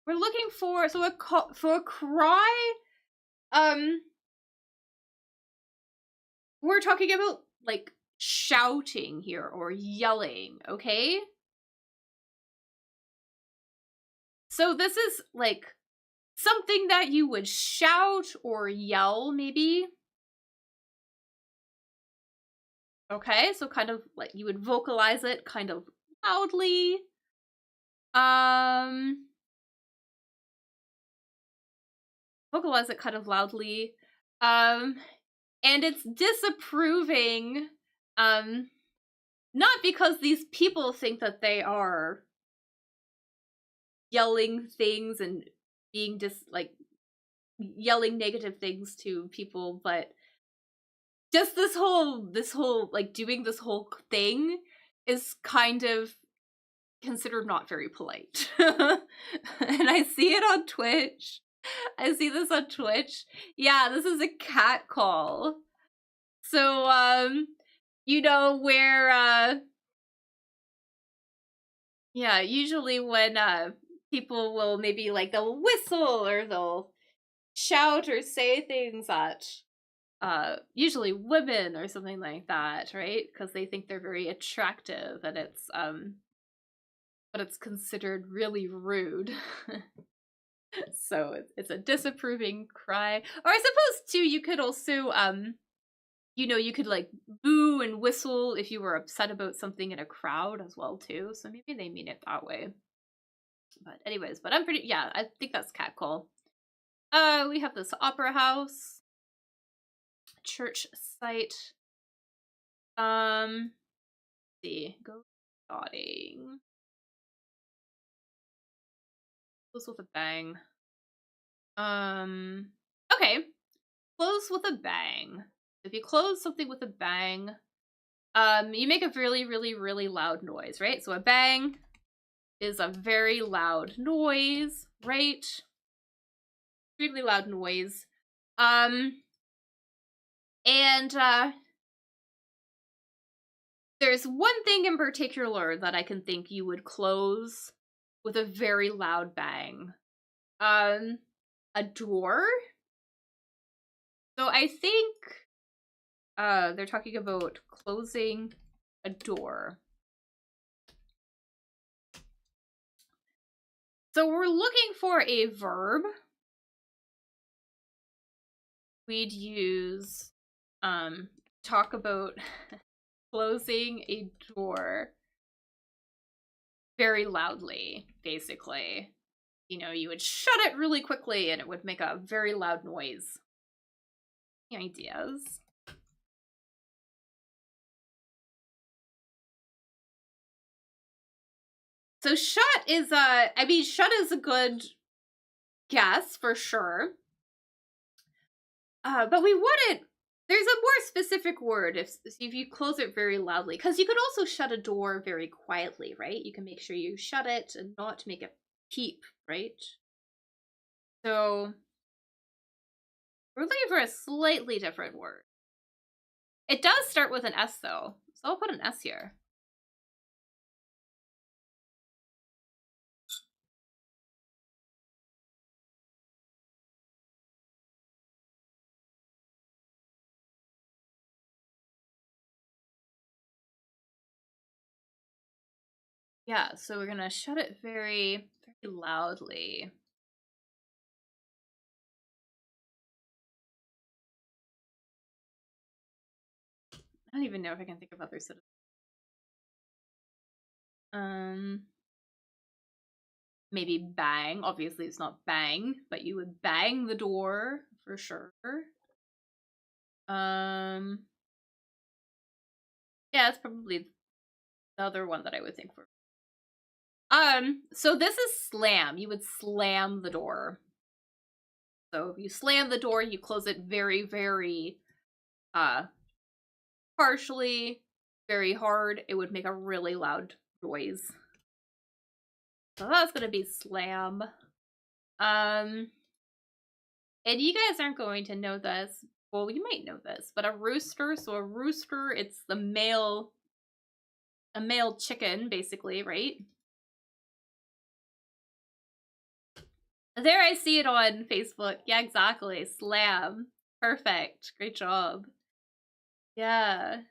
we're looking for for a cry. We're talking about like shouting here or yelling. Okay. So this is like something that you would shout or yell, maybe. Okay, so kind of like you would vocalize it kind of loudly. Vocalize it kind of loudly. And it's disapproving, not because these people think that they are yelling things and being yelling negative things to people, but just this whole like doing this whole thing is kind of considered not very polite. And I see it on Twitch. I see this on Twitch. Yeah, this is a cat call. So, you know, where, yeah, usually when, people will maybe, like, they'll whistle or they'll shout or say things at, usually women or something like that, right? Because they think they're very attractive and but it's considered really rude. So it's a disapproving cry. Or I suppose, too, you could also, you know, you could like boo and whistle if you were upset about something in a crowd as well too. So maybe they mean it that way. But anyways, but yeah, I think that's catcall. We have this opera house, church site. Let's see, go dotting. Close with a bang. Okay, close with a bang. If you close something with a bang, you make a really, really, really loud noise, right? So a bang is a very loud noise, right? Extremely loud noise. There's one thing in particular that I can think you would close with a very loud bang. A door? So I think, they're talking about closing a door. So we're looking for a verb. We'd use, talk about closing a door very loudly, basically. You know, you would shut it really quickly and it would make a very loud noise. Any ideas? So shut is shut is a good guess for sure. But we want it. There's a more specific word if you close it very loudly, because you could also shut a door very quietly, right? You can make sure you shut it and not make it peep, right? So we're looking for a slightly different word. It does start with an S though, so I'll put an S here. Yeah, so we're gonna shut it very, very loudly. I don't even know if I can think of other citizens. Maybe bang. Obviously, it's not bang, but you would bang the door for sure. Yeah, it's probably the other one that I would think for. So this is slam. You would slam the door. So if you slam the door, you close it very, very, partially, very hard. It would make a really loud noise. So that's gonna be slam. And you guys aren't going to know this. Well, you might know this, but a rooster. So a rooster, it's a male chicken, basically, right? There, I see it on Facebook. Yeah, exactly. Slam. Perfect. Great job. Yeah.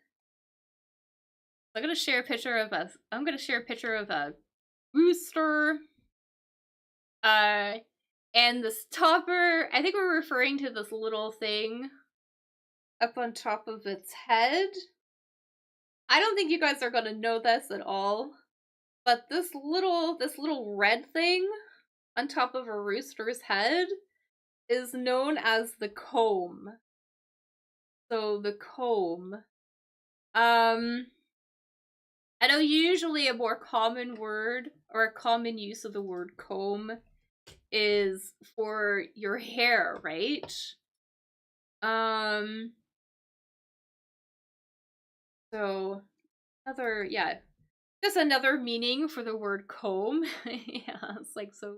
I'm gonna share a picture of a rooster. And this topper, I think we're referring to this little thing up on top of its head. I don't think you guys are gonna know this at all, but this little red thing on top of a rooster's head is known as the comb. So the comb. I know usually a more common word or a common use of the word comb is for your hair, right? Um, so another, yeah, just another meaning for the word comb. Yeah, it's like, so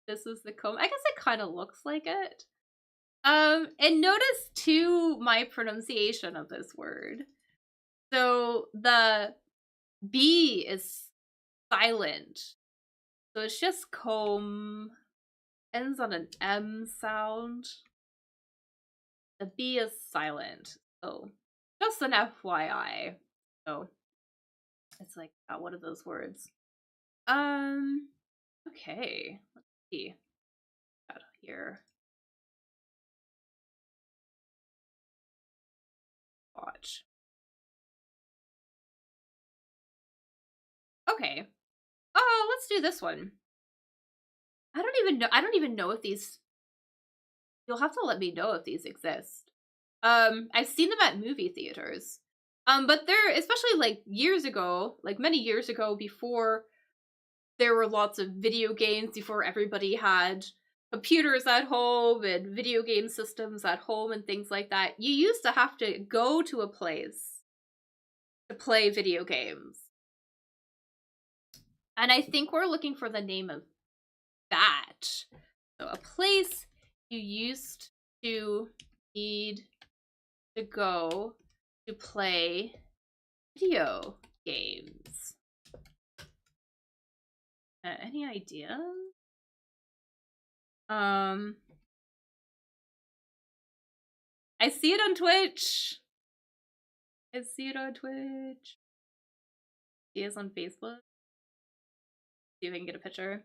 this is the comb. I guess it kind of looks like it. And notice too my pronunciation of this word. So the B is silent. So it's just comb, ends on an M sound. The B is silent. So just an FYI. So it's like one of those words. Okay. Let's see. Got here. Watch. Okay. Oh, let's do this one. I don't even know if these, you'll have to let me know if these exist. I've seen them at movie theaters. But they're, especially like years ago, like many years ago, before there were lots of video games, before everybody had computers at home and video game systems at home and things like that, you used to have to go to a place to play video games. And I think we're looking for the name of that. So a place you used to need to go to play video games. Any ideas? I see it on Twitch. I see it on Twitch. See it on Facebook. See if I can get a picture.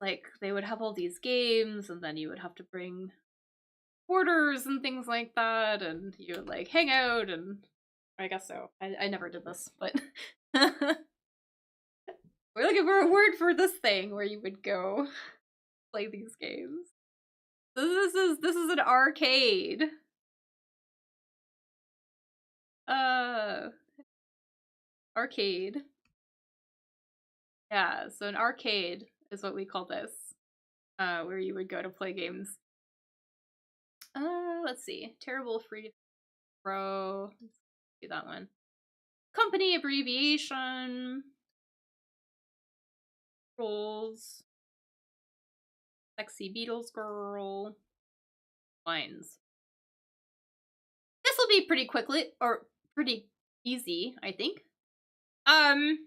Like, they would have all these games, and then you would have to bring orders and things like that, and you would, like, hang out, and I guess so. I never did this, but we're looking for a word for this thing where you would go play these games. This is an arcade. Arcade. Yeah, so an arcade is what we call this. Where you would go to play games. Let's see. Terrible free throw. Let's do that one. Company abbreviation. Rules. Sexy Beatles girl. Lines. This will be pretty quickly, or pretty easy, I think. So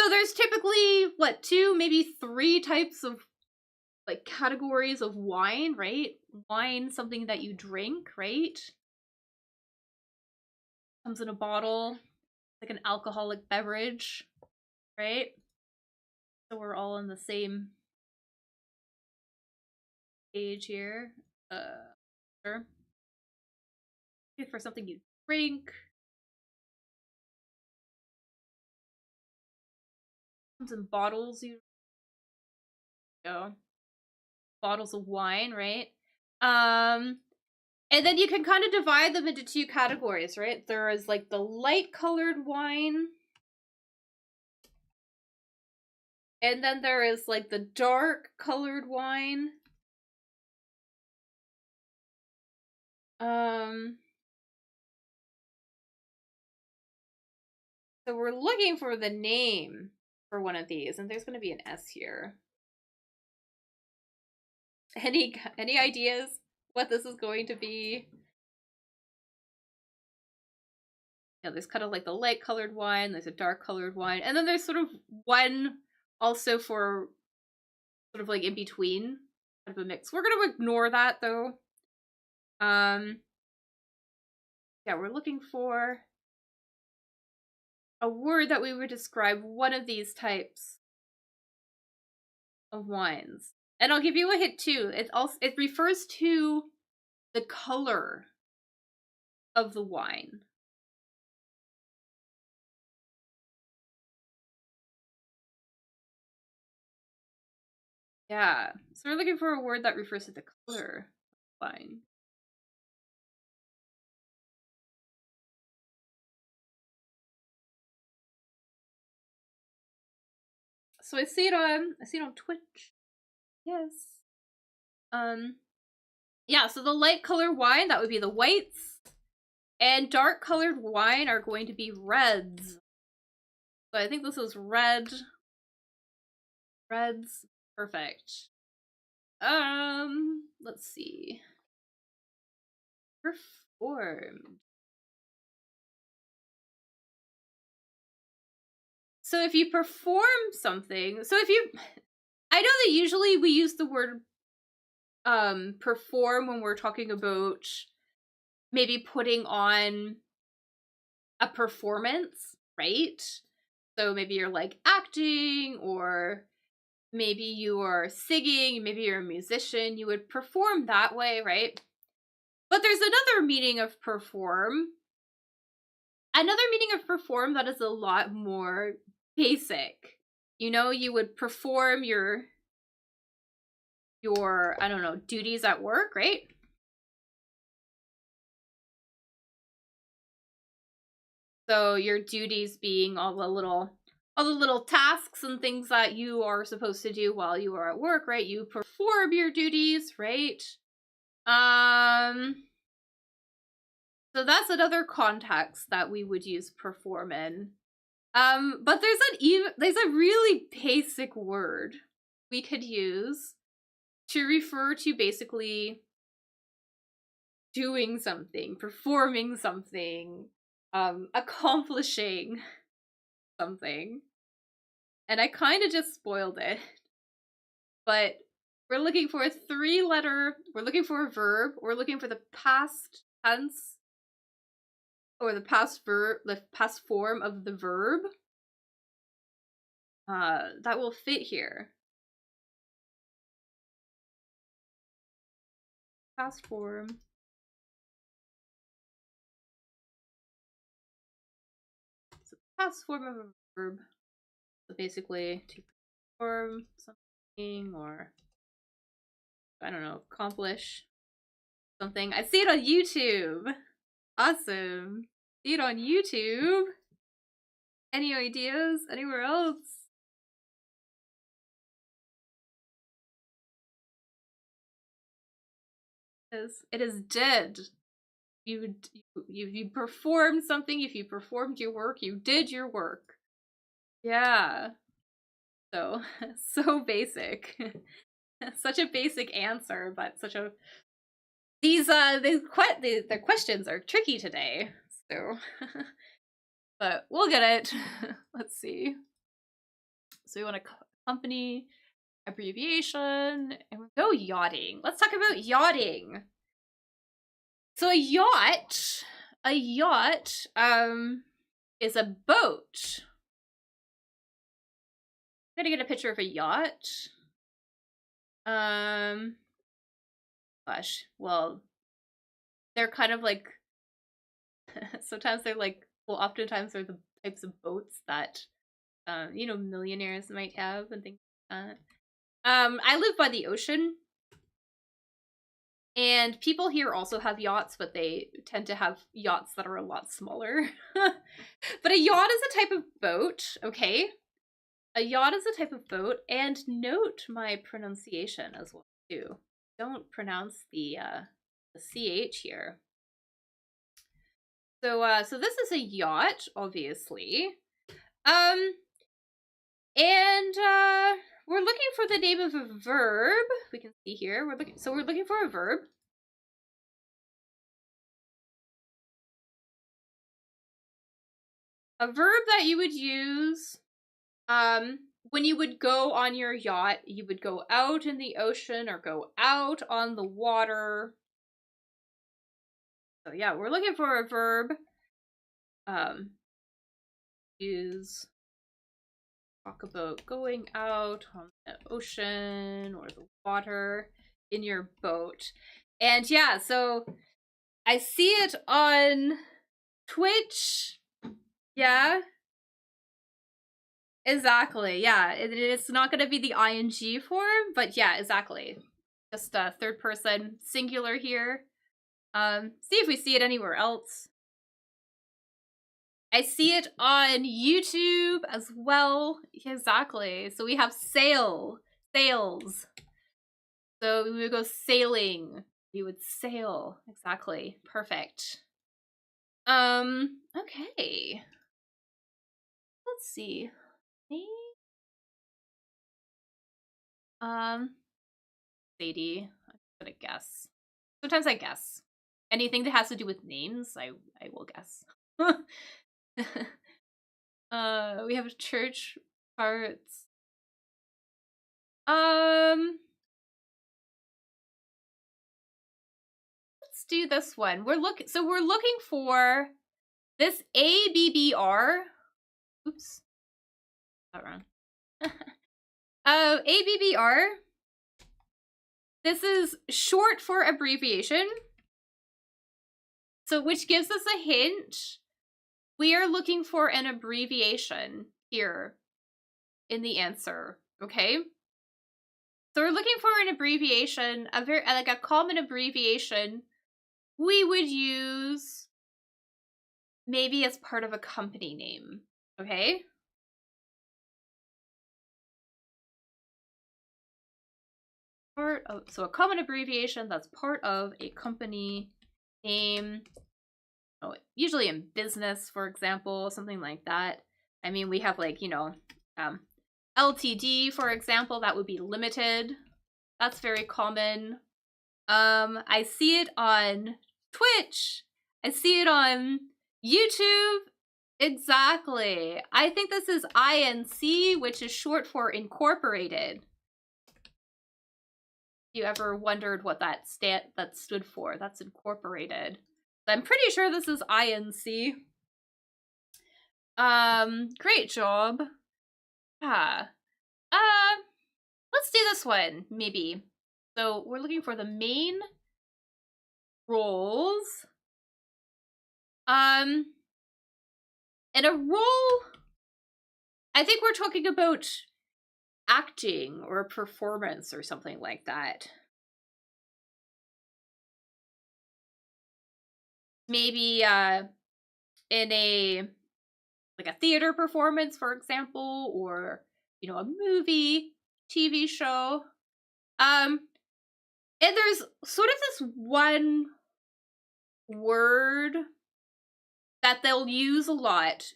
there's typically, what, 2, maybe 3 types of, like, categories of wine, right? Wine, something that you drink, right? Comes in a bottle, like an alcoholic beverage, right? So we're all on the same page here. Sure. For something you drink. Comes in bottles, you go. Bottles of wine, right? And then you can kind of divide them into 2 categories, right? There is like the light colored wine. And then there is like the dark colored wine. So we're looking for the name for one of these, and there's going to be an S here. Any ideas what this is going to be? Yeah, there's kind of like the light colored wine, there's a dark colored wine, and then there's sort of one also for sort of like in between, kind of a mix. We're going to ignore that though. Yeah, we're looking for a word that we would describe one of these types of wines. And I'll give you a hint too. It refers to the color of the wine. Yeah. So we're looking for a word that refers to the color of wine. So I see it on Twitch. Yes. Yeah, so the light color wine, that would be the whites. And dark colored wine are going to be reds. So I think this is red. Reds. Perfect. Let's see. Performed. So if you perform something, I know that usually we use the word perform when we're talking about maybe putting on a performance, right? So maybe you're like acting, or maybe you are singing, maybe you're a musician, you would perform that way, right? But there's another meaning of perform. Another meaning of perform that is a lot more basic. You know, you would perform your I don't know, duties at work, right? So your duties being all the little tasks and things that you are supposed to do while you are at work, right? You perform your duties, right? So that's another context that we would use perform in. But there's a really basic word we could use to refer to basically doing something, performing something, accomplishing something. And I kind of just spoiled it. But we're looking for we're looking for a verb, we're looking for the past tense, or the past form of the verb. That will fit here. Past form. So past form of a verb. So basically, to perform something, or I don't know, accomplish something. I see it on YouTube. Awesome. See it on YouTube. Any ideas anywhere else? It is did. You performed something. If you performed your work, you did your work. Yeah. So so basic. Such a basic answer, but such a the questions are tricky today. So but we'll get it. Let's see. So we want a company abbreviation, and we'll go yachting. Let's talk about yachting. So a yacht is a boat. I'm gonna get a picture of a yacht. Gosh, well, they're kind of like sometimes they're like, well, oftentimes they're the types of boats that millionaires might have and things like that. I live by the ocean, and people here also have yachts, but they tend to have yachts that are a lot smaller. But a yacht is a type of boat, okay? A yacht is a type of boat, and note my pronunciation as well too. Don't pronounce the ch here. So this is a yacht, obviously. And we're looking for the name of a verb. We can see here. We're looking for a verb. A verb that you would use when you would go on your yacht. You would go out in the ocean or go out on the water. So yeah, we're looking for a verb. Use talk about going out on the ocean or the water in your boat. And yeah, so I see it on Twitch. Yeah. Exactly. Yeah. It's not going to be the ing form, but yeah, exactly. Just third person singular here. See if we see it anywhere else. I see it on YouTube as well. Exactly. So we have sales. So we would go sailing. We would sail. Exactly. Perfect. Okay. Let's see. Sadie. I'm gonna guess. Sometimes I guess. Anything that has to do with names, I will guess. We have church parts. Let's do this one. We're looking for this ABBR. Oops. Got wrong. ABBR. This is short for abbreviation. So which gives us a hint. We are looking for an abbreviation here in the answer, okay? So we're looking for an abbreviation, a common abbreviation we would use maybe as part of a company name, okay? So a common abbreviation that's part of a company name. Oh, usually in business, for example, something like that. I mean, we have like, LTD, for example, that would be limited. That's very common. I see it on Twitch. I see it on YouTube. Exactly. I think this is INC, which is short for incorporated. You ever wondered what that stood for? That's incorporated. I'm pretty sure this is INC. Great job. Yeah. Let's do this one, maybe. So we're looking for the main roles. And a role, I think we're talking about acting or a performance or something like that. Maybe in a theater performance, for example, or a movie, TV show. And there's sort of this one word that they'll use a lot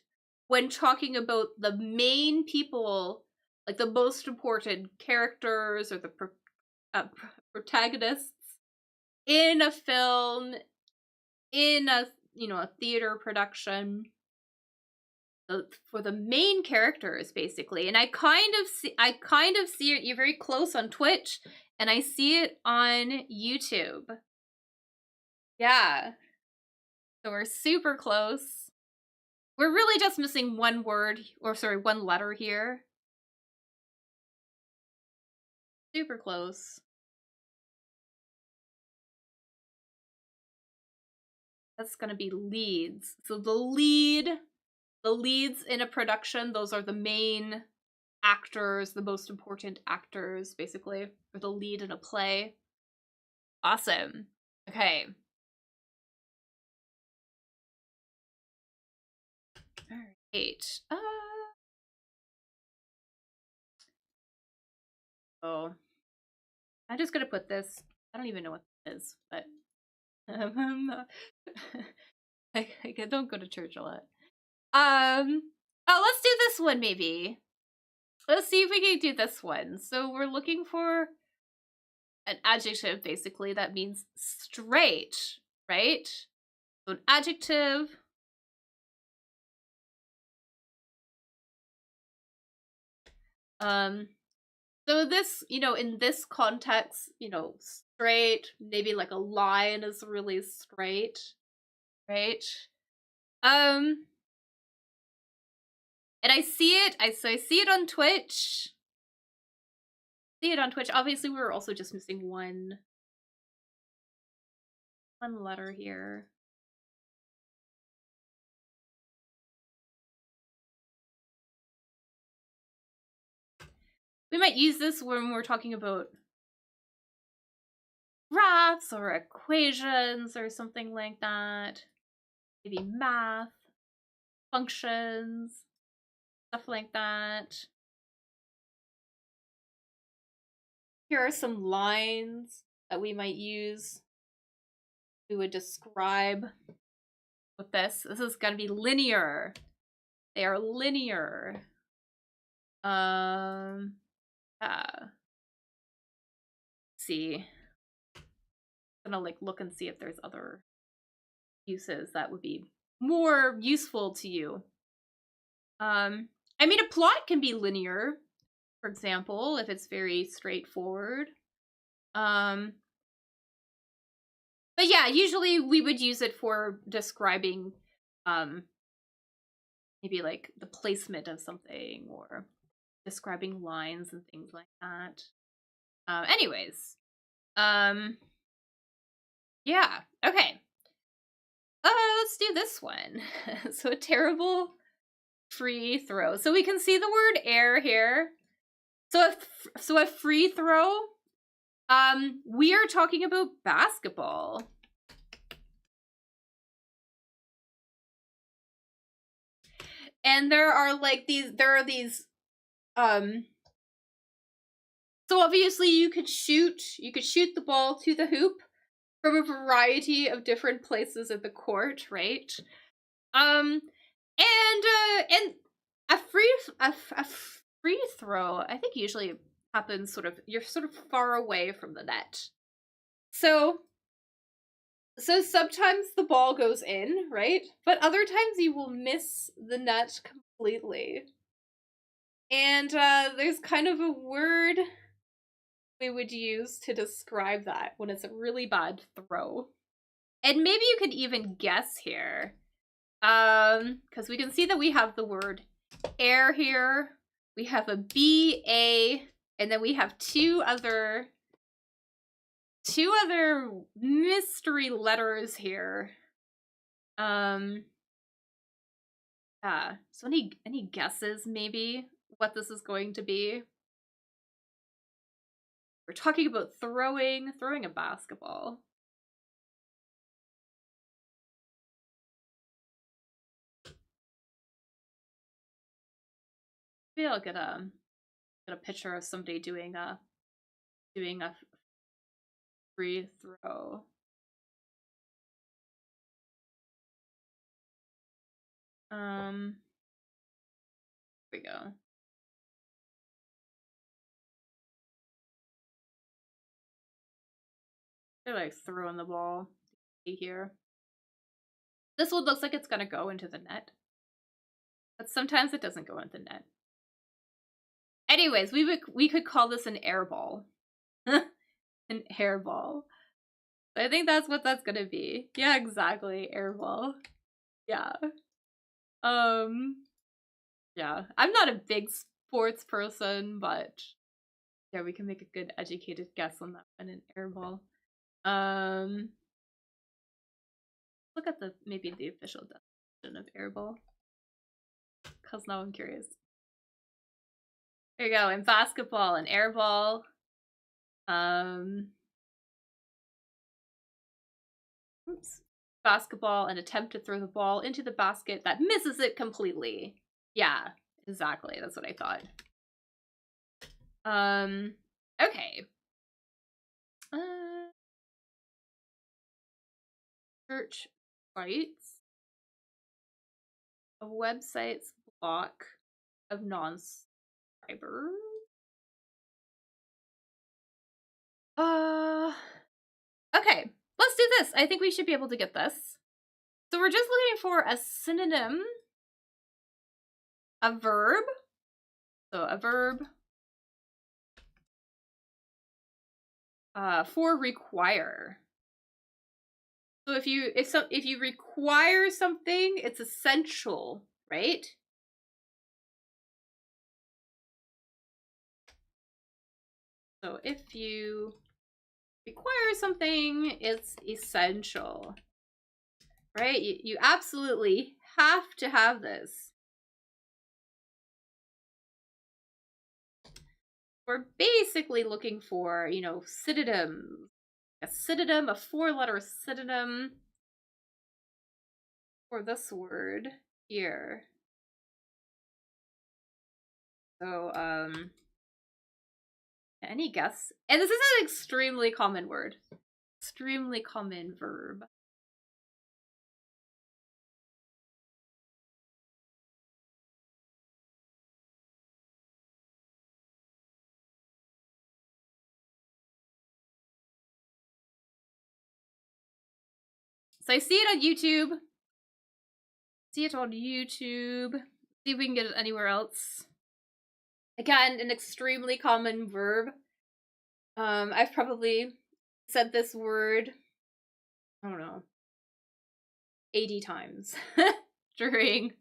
when talking about the main people, like the most important characters or the protagonists in a film, in a a theater production. For the main characters, basically. And I kind of see it. You're very close on Twitch, and I see it on YouTube. Yeah. So we're super close. We're really just missing one word, or sorry, one letter here. Super close. That's gonna be leads. So the leads in a production, those are the main actors, the most important actors, basically, or the lead in a play. Awesome. Okay. All right. Oh, I'm just gonna put this. I don't even know what this is, but I don't go to church a lot. Oh, let's do this one maybe. Let's see if we can do this one. So we're looking for an adjective, basically, that means straight, right? So an adjective. So this, in this context, straight, maybe like a line is really straight, right? And And I see it. I see it on Twitch. See it on Twitch. Obviously, we were also just missing one letter here. We might use this when we're talking about graphs or equations or something like that. Maybe math, functions, stuff like that. Here are some lines that we might use. We would describe with this. This is going to be linear. They are linear. See. I'm gonna like look and see if there's other uses that would be more useful to you. I mean, a plot can be linear, for example, if it's very straightforward. But yeah, usually we would use it for describing maybe like the placement of something or describing lines and things like that. Anyways. Yeah, okay. Let's do this one. So a terrible free throw. So we can see the word air here. So a free throw, we are talking about basketball. And there are these so obviously you could shoot the ball to the hoop from a variety of different places in the court, right? And a free throw, I think usually happens you're sort of far away from the net. So sometimes the ball goes in, right? But other times you will miss the net completely. And there's kind of a word we would use to describe that when it's a really bad throw. And maybe you could even guess here. Because we can see that we have the word air here. We have a B, A, and then we have two other mystery letters here. So any guesses maybe what this is going to be? We're talking about throwing a basketball. Maybe I'll get a picture of somebody doing a free throw. Here we go. They're like throwing the ball here. This one looks like it's gonna go into the net, but sometimes it doesn't go into the net. Anyways, we could call this an air ball. An air ball. So I think that's what that's gonna be. Yeah, exactly, air ball. Yeah. Yeah. I'm not a big sports person, but yeah, we can make a good educated guess on that one, an air ball. Look at maybe the official definition of air ball. Cause now I'm curious. There you go. In basketball, an air ball. Oops. Basketball, an attempt to throw the ball into the basket that misses it completely. Yeah, exactly. That's what I thought. Okay. Search sites. A website's block of non-subscribers. Okay, let's do this. I think we should be able to get this. So we're just looking for a synonym, a verb. So a verb for require. So if you require something, it's essential, right? So if you require something, it's essential. Right? You absolutely have to have this. We're basically looking for, you know, synonyms. A synonym, a 4-letter synonym for this word here. So, any guess? And this is an extremely common word. Extremely common verb. So I see it on YouTube. See it on YouTube. See if we can get it anywhere else. Again, an extremely common verb. I've probably said this word, I don't know, 80 times during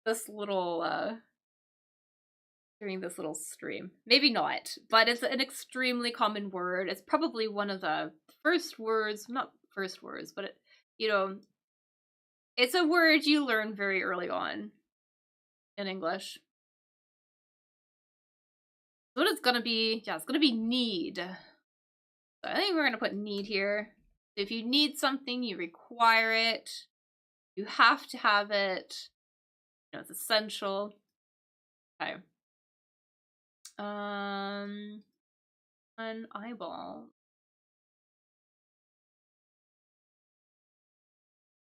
this little stream. Maybe not, but it's an extremely common word. It's probably one of the first words, not first words, but it, you know, it's a word you learn very early on in English. What it's gonna be, yeah, it's gonna be need. So I think we're gonna put need here. If you need something, you require it. You have to have it. You know, it's essential. Okay. An eyeball.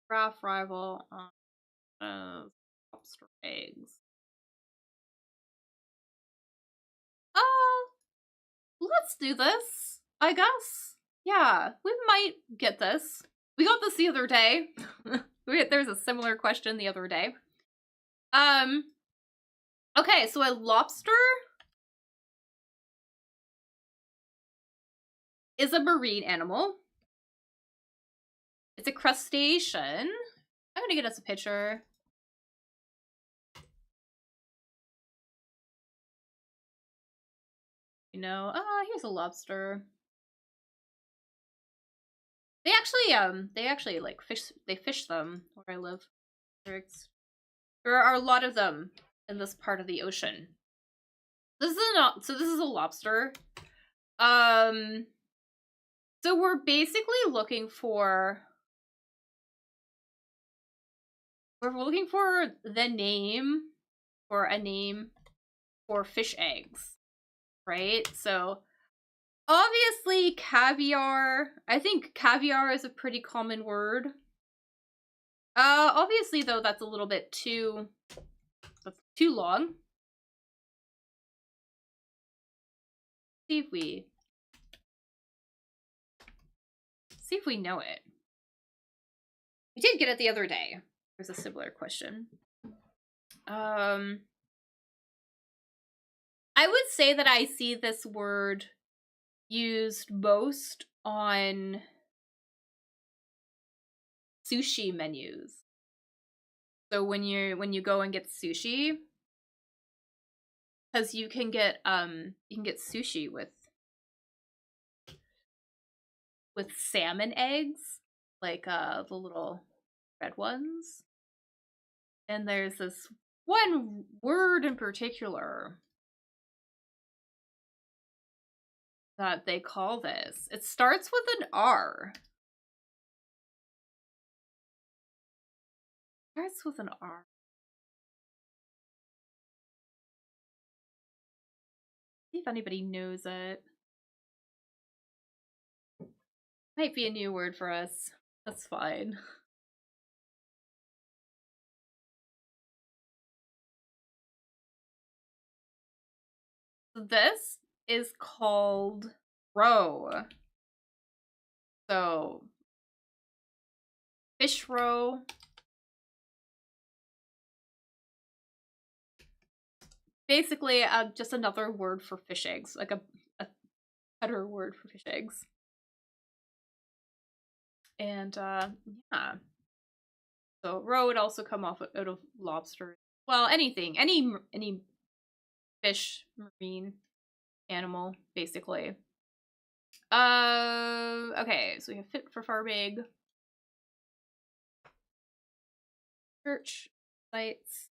Graph rival on lobster eggs. Oh, let's do this, I guess. Yeah, we might get this. We got this the other day. There's a similar question the other day. Okay, so a lobster is a marine animal. It's a crustacean. I'm gonna get us a picture. You know, here's a lobster. They actually like fish. They fish them where I live. There are a lot of them in this part of the ocean. This is a lobster. So we're basically looking for the name for a name for fish eggs, right? So obviously caviar. I think caviar is a pretty common word. Obviously though that's a little bit too long. See if we know it. We did get it the other day. There's a similar question. I would say that I see this word used most on sushi menus. So when you go and get sushi, because you can get sushi with salmon eggs, like the little red ones. And there's this one word in particular that they call this. It starts with an R. Starts with an R. See if anybody knows it. Might be a new word for us. That's fine. This is called roe. So, fish roe. Basically, just another word for fish eggs, like a better word for fish eggs. And yeah. So roe would also come off out of lobster. Well, anything, any fish, marine. animal, basically. Okay, so we have fit for farming. Church sites.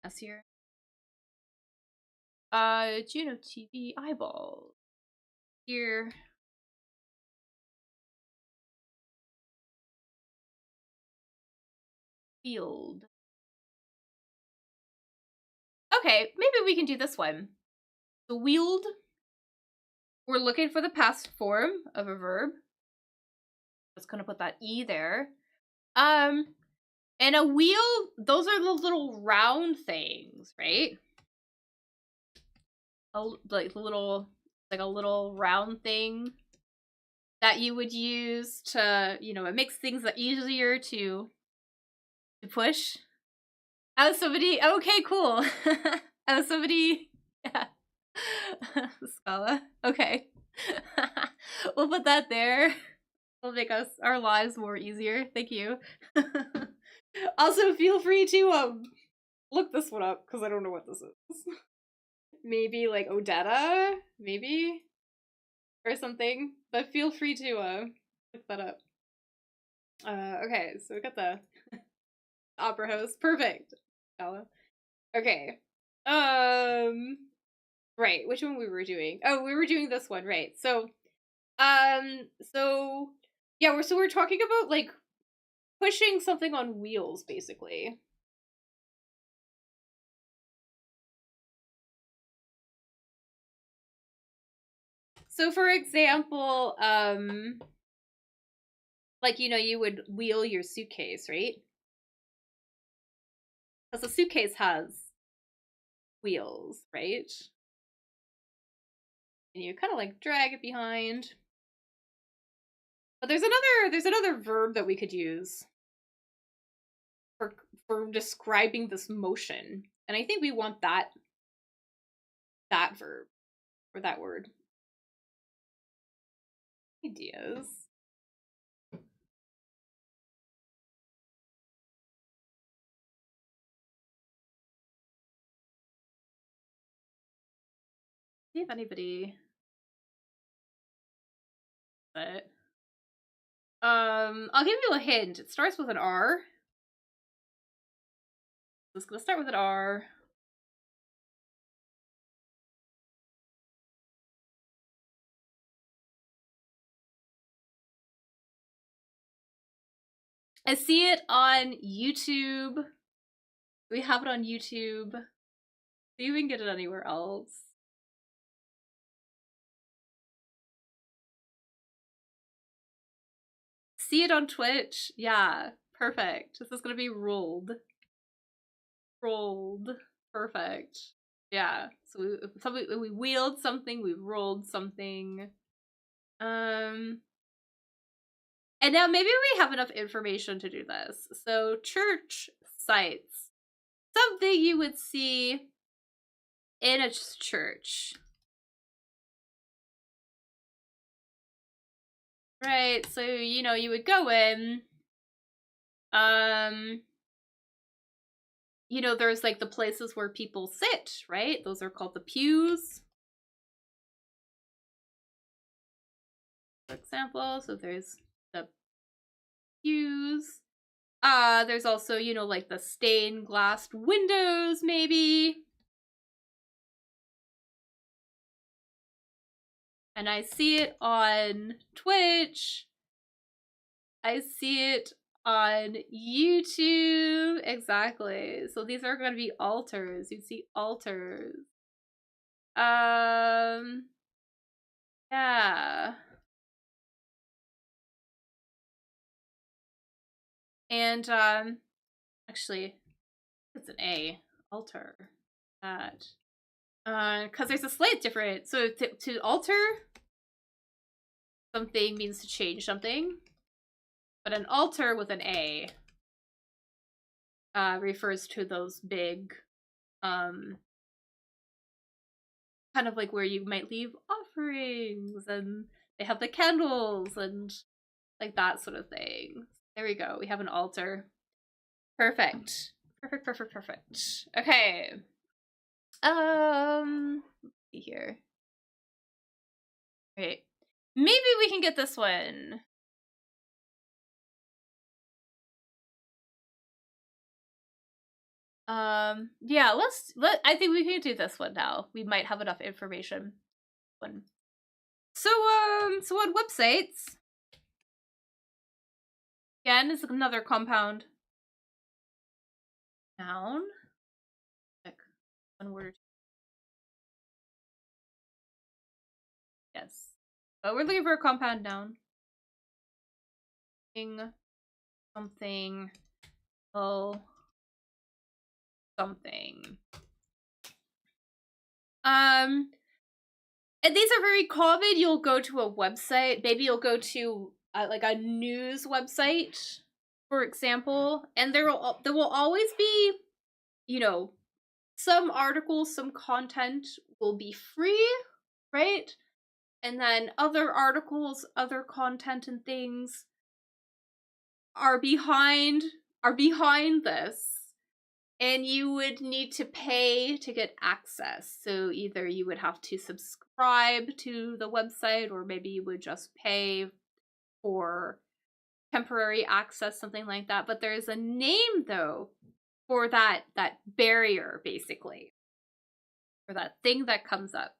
That's here. Juno TV eyeballs. Here. Field. Okay, maybe we can do this one. The wield. We're looking for the past form of a verb. Just gonna put that E there. And a wheel, those are the little round things, right? Like a little round thing that you would use to, it makes things easier to push. Oh, somebody, okay, cool. Oh, somebody, yeah. Scala, okay. We'll put that there. It'll make our lives more easier. Thank you. Also, feel free to look this one up because I don't know what this is. Maybe like Odetta, maybe, or something. But feel free to look that up. Okay, so we got the opera house. Perfect. Okay. Right. Which one we were doing? Oh, we were doing this one, right? So, so yeah, we're talking about like pushing something on wheels, basically. So, for example, like, you would wheel your suitcase, right? Because the suitcase has wheels, right? And you kind of like drag it behind. But there's another verb that we could use for describing this motion. And I think we want that verb or that word. Ideas. See if anybody. But I'll give you a hint. It starts with an R. It's gonna start with an R. I see it on YouTube. We have it on YouTube. See if we can get it anywhere else. See it on Twitch. Yeah, perfect. This is gonna be rolled. Rolled. Perfect. Yeah. So we wheeled something, we rolled something. And now maybe we have enough information to do this. So church sites. Something you would see in a church. Right, so you would go in. There's like the places where people sit, right? Those are called the pews. For example, so there's the pews. There's also, like the stained glass windows, maybe. And I see it on Twitch. I see it on YouTube. Exactly. So these are going to be altars. You'd see altars. Yeah. And, actually, it's an A. Alter. That. Because there's a slight difference. So to alter something means to change something. But an altar with an A refers to those big, kind of like where you might leave offerings and they have the candles and like that sort of thing. There we go. We have an altar. Perfect. Perfect. Okay. Let's see here. Right. Maybe we can get this one. Yeah, I think we can do this one now. We might have enough information. So what websites? Again, is another compound noun. Like one word. Yes. But we're looking for a compound noun. Something. Oh. Something. And these are very common. You'll go to a website. Maybe you'll go to like a news website, for example, and there will always be, you know, some articles, some content will be free, right? And then other articles, other content and things are behind this. And you would need to pay to get access. So either you would have to subscribe to the website, or maybe you would just pay for temporary access, something like that. But there's a name, though, for that barrier, basically, for that thing that comes up.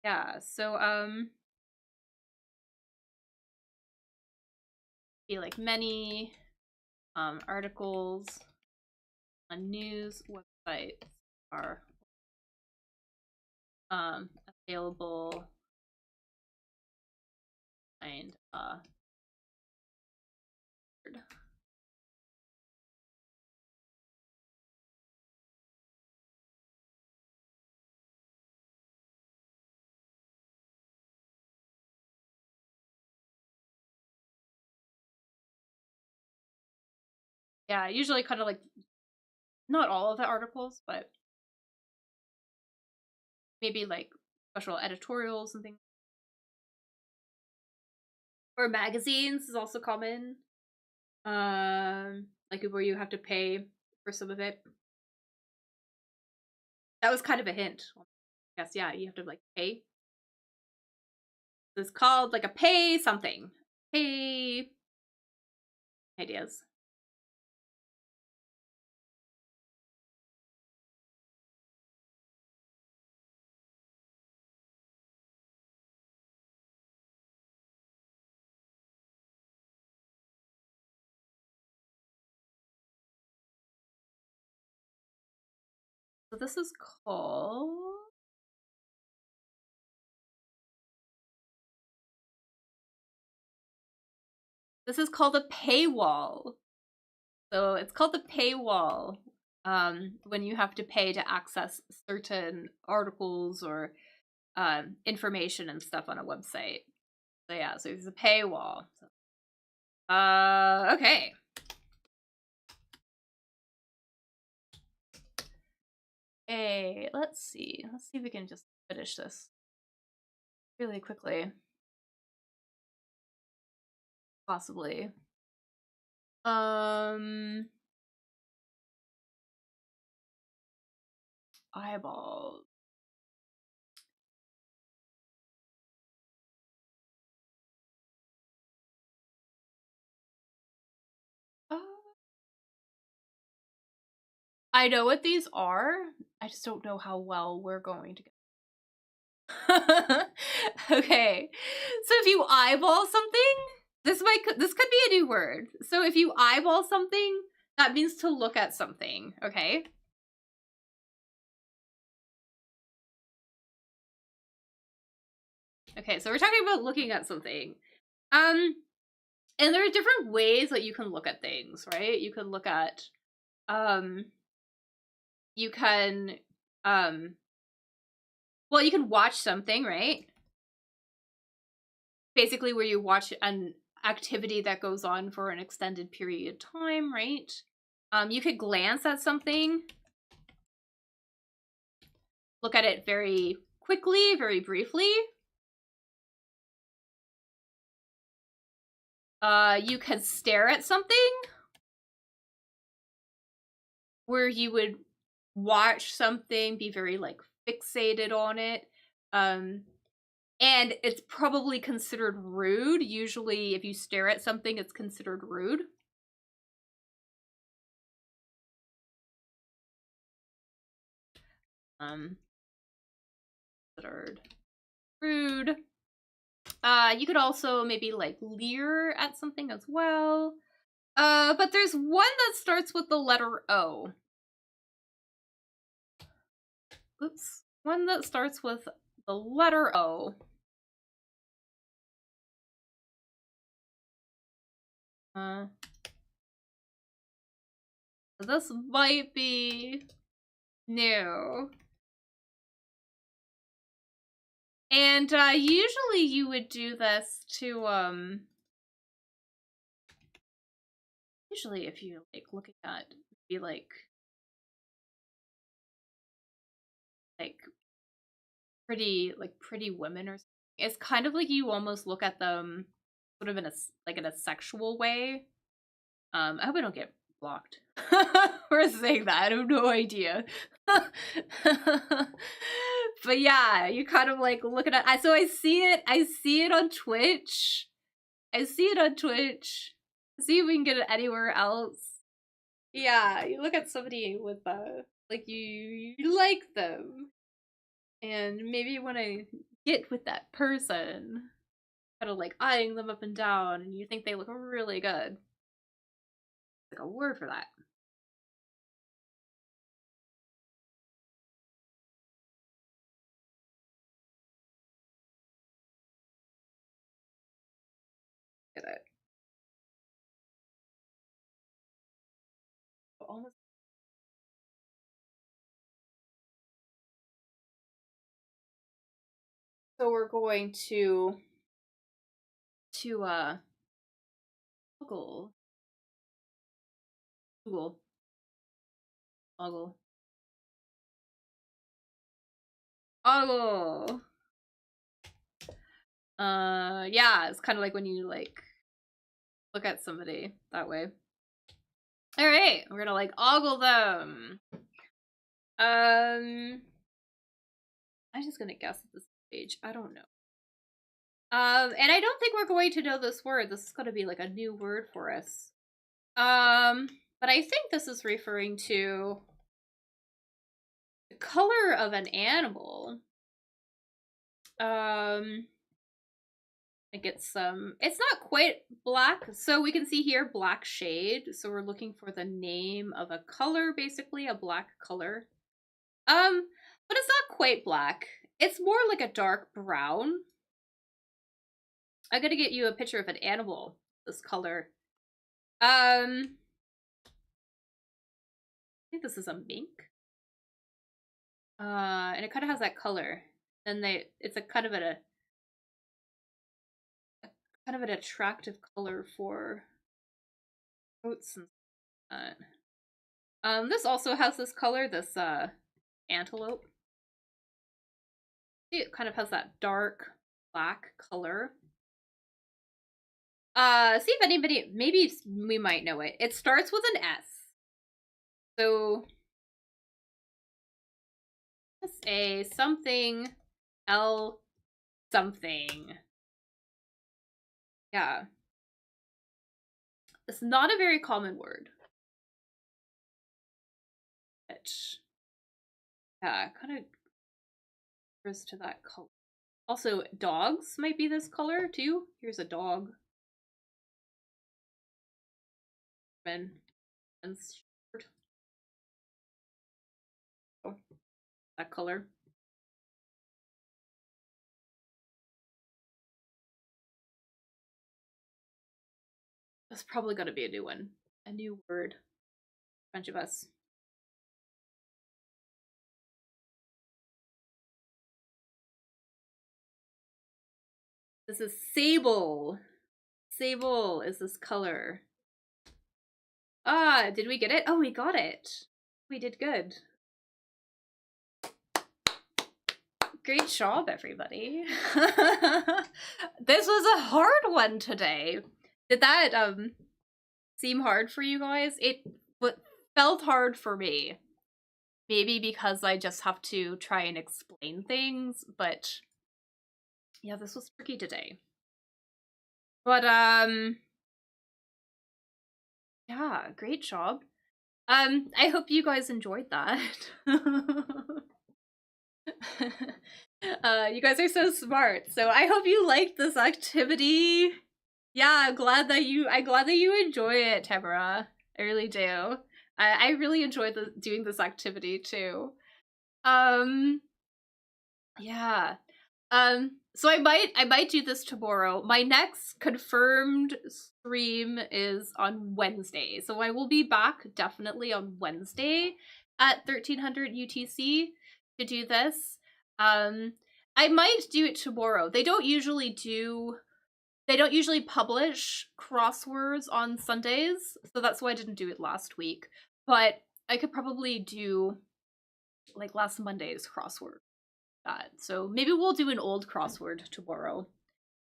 Yeah, so be like many articles on news websites are available and yeah, usually kind of like not all of the articles, but maybe like special editorials and things. Or magazines is also common. Like where you have to pay for some of it. That was kind of a hint. Yes, yeah, you have to like pay. It's called like a pay something. Pay ideas. So this is called a paywall. So it's called the paywall when you have to pay to access certain articles or information and stuff on a website. So yeah, so it's a paywall. Okay. Hey, let's see. Let's see if we can just finish this really quickly. Possibly. Eyeballs. I know what these are. I just don't know how well we're going to get. Okay. So if you eyeball something, this could be a new word. So if you eyeball something, that means to look at something, okay? Okay, so we're talking about looking at something. And there are different ways that you can look at things, right? You can look at you can well, you can watch something, right? Basically where you watch an activity that goes on for an extended period of time, right? You could glance at something, look at it very quickly, very briefly. You can stare at something, where you would watch something, be very like fixated on it. And it's probably considered rude. Usually if you stare at something, it's considered rude. Considered rude. You could also maybe like leer at something as well. But there's one that starts with the letter O. Oops. One that starts with the letter O. This might be new. And usually you would do this to usually if you're like looking at be like pretty women or something, it's kind of like you almost look at them sort of in a sexual way. I hope I don't get blocked for saying that. I have no idea. But yeah, you kind of like look at it. So I see it on Twitch. See if we can get it anywhere else. Yeah, you look at somebody with like you like them, and maybe you want to get with that person, kind of like eyeing them up and down, and you think they look really good. Like a word for that. Get it. Almost. So we're going to Google. Yeah, it's kind of like when you like look at somebody that way. All right, we're gonna like ogle them. I'm just gonna guess at this stage. I don't know. And I don't think we're going to know this word. This is gonna be like a new word for us. But I think this is referring to the color of an animal. I get some. It's not quite black, so we can see here black shade. So we're looking for the name of a color, basically a black color. But it's not quite black. It's more like a dark brown. I'm gonna get you a picture of an animal this color. I think this is a mink. And it kind of has that color. Then it's a kind of an attractive color for coats and that. This also has this color, this antelope. See, it kind of has that dark black color. See if anybody, maybe we might know it. It starts with an S. So S-A something L something. Yeah. It's not a very common word. Yeah, kind of refers to that color. Also, dogs might be this color too. Here's a dog. Oh, that color. That's probably gonna be a new one. A new word. A bunch of us. This is sable. Sable is this color. Ah, did we get it? Oh, we got it. We did good. Great job, everybody. This was a hard one today. Did that seem hard for you guys? It felt hard for me. Maybe because I just have to try and explain things, but yeah, this was tricky today. But yeah, great job. I hope you guys enjoyed that. You guys are so smart. So I hope you liked this activity. Yeah, I'm glad that you enjoy it, Tamara. I really do. I really enjoy doing this activity too. Yeah. So I might do this tomorrow. My next confirmed stream is on Wednesday. So I will be back definitely on Wednesday at 1300 UTC to do this. I might do it tomorrow. They don't usually publish crosswords on Sundays, so that's why I didn't do it last week. But I could probably do like last Monday's crossword. So maybe we'll do an old crossword tomorrow.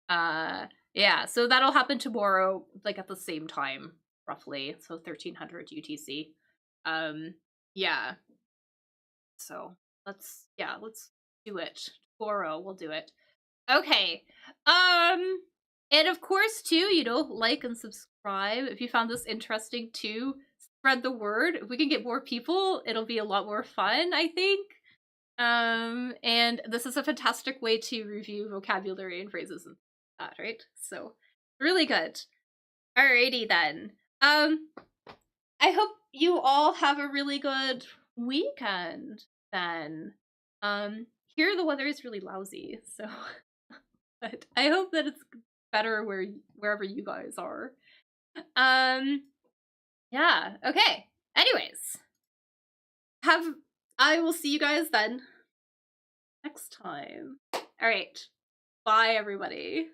Yeah, so that'll happen tomorrow, like at the same time, roughly. So 1300 UTC. Yeah. So let's do it. Tomorrow we'll do it. Okay. And of course too, like and subscribe if you found this interesting too. Spread the word. If we can get more people, it'll be a lot more fun, I think. And this is a fantastic way to review vocabulary and phrases and that, right? So, really good. Alrighty then. I hope you all have a really good weekend then. Here the weather is really lousy, so but I hope that it's better wherever you guys are. Yeah, okay. Anyways, I will see you guys then next time. All right. Bye, everybody.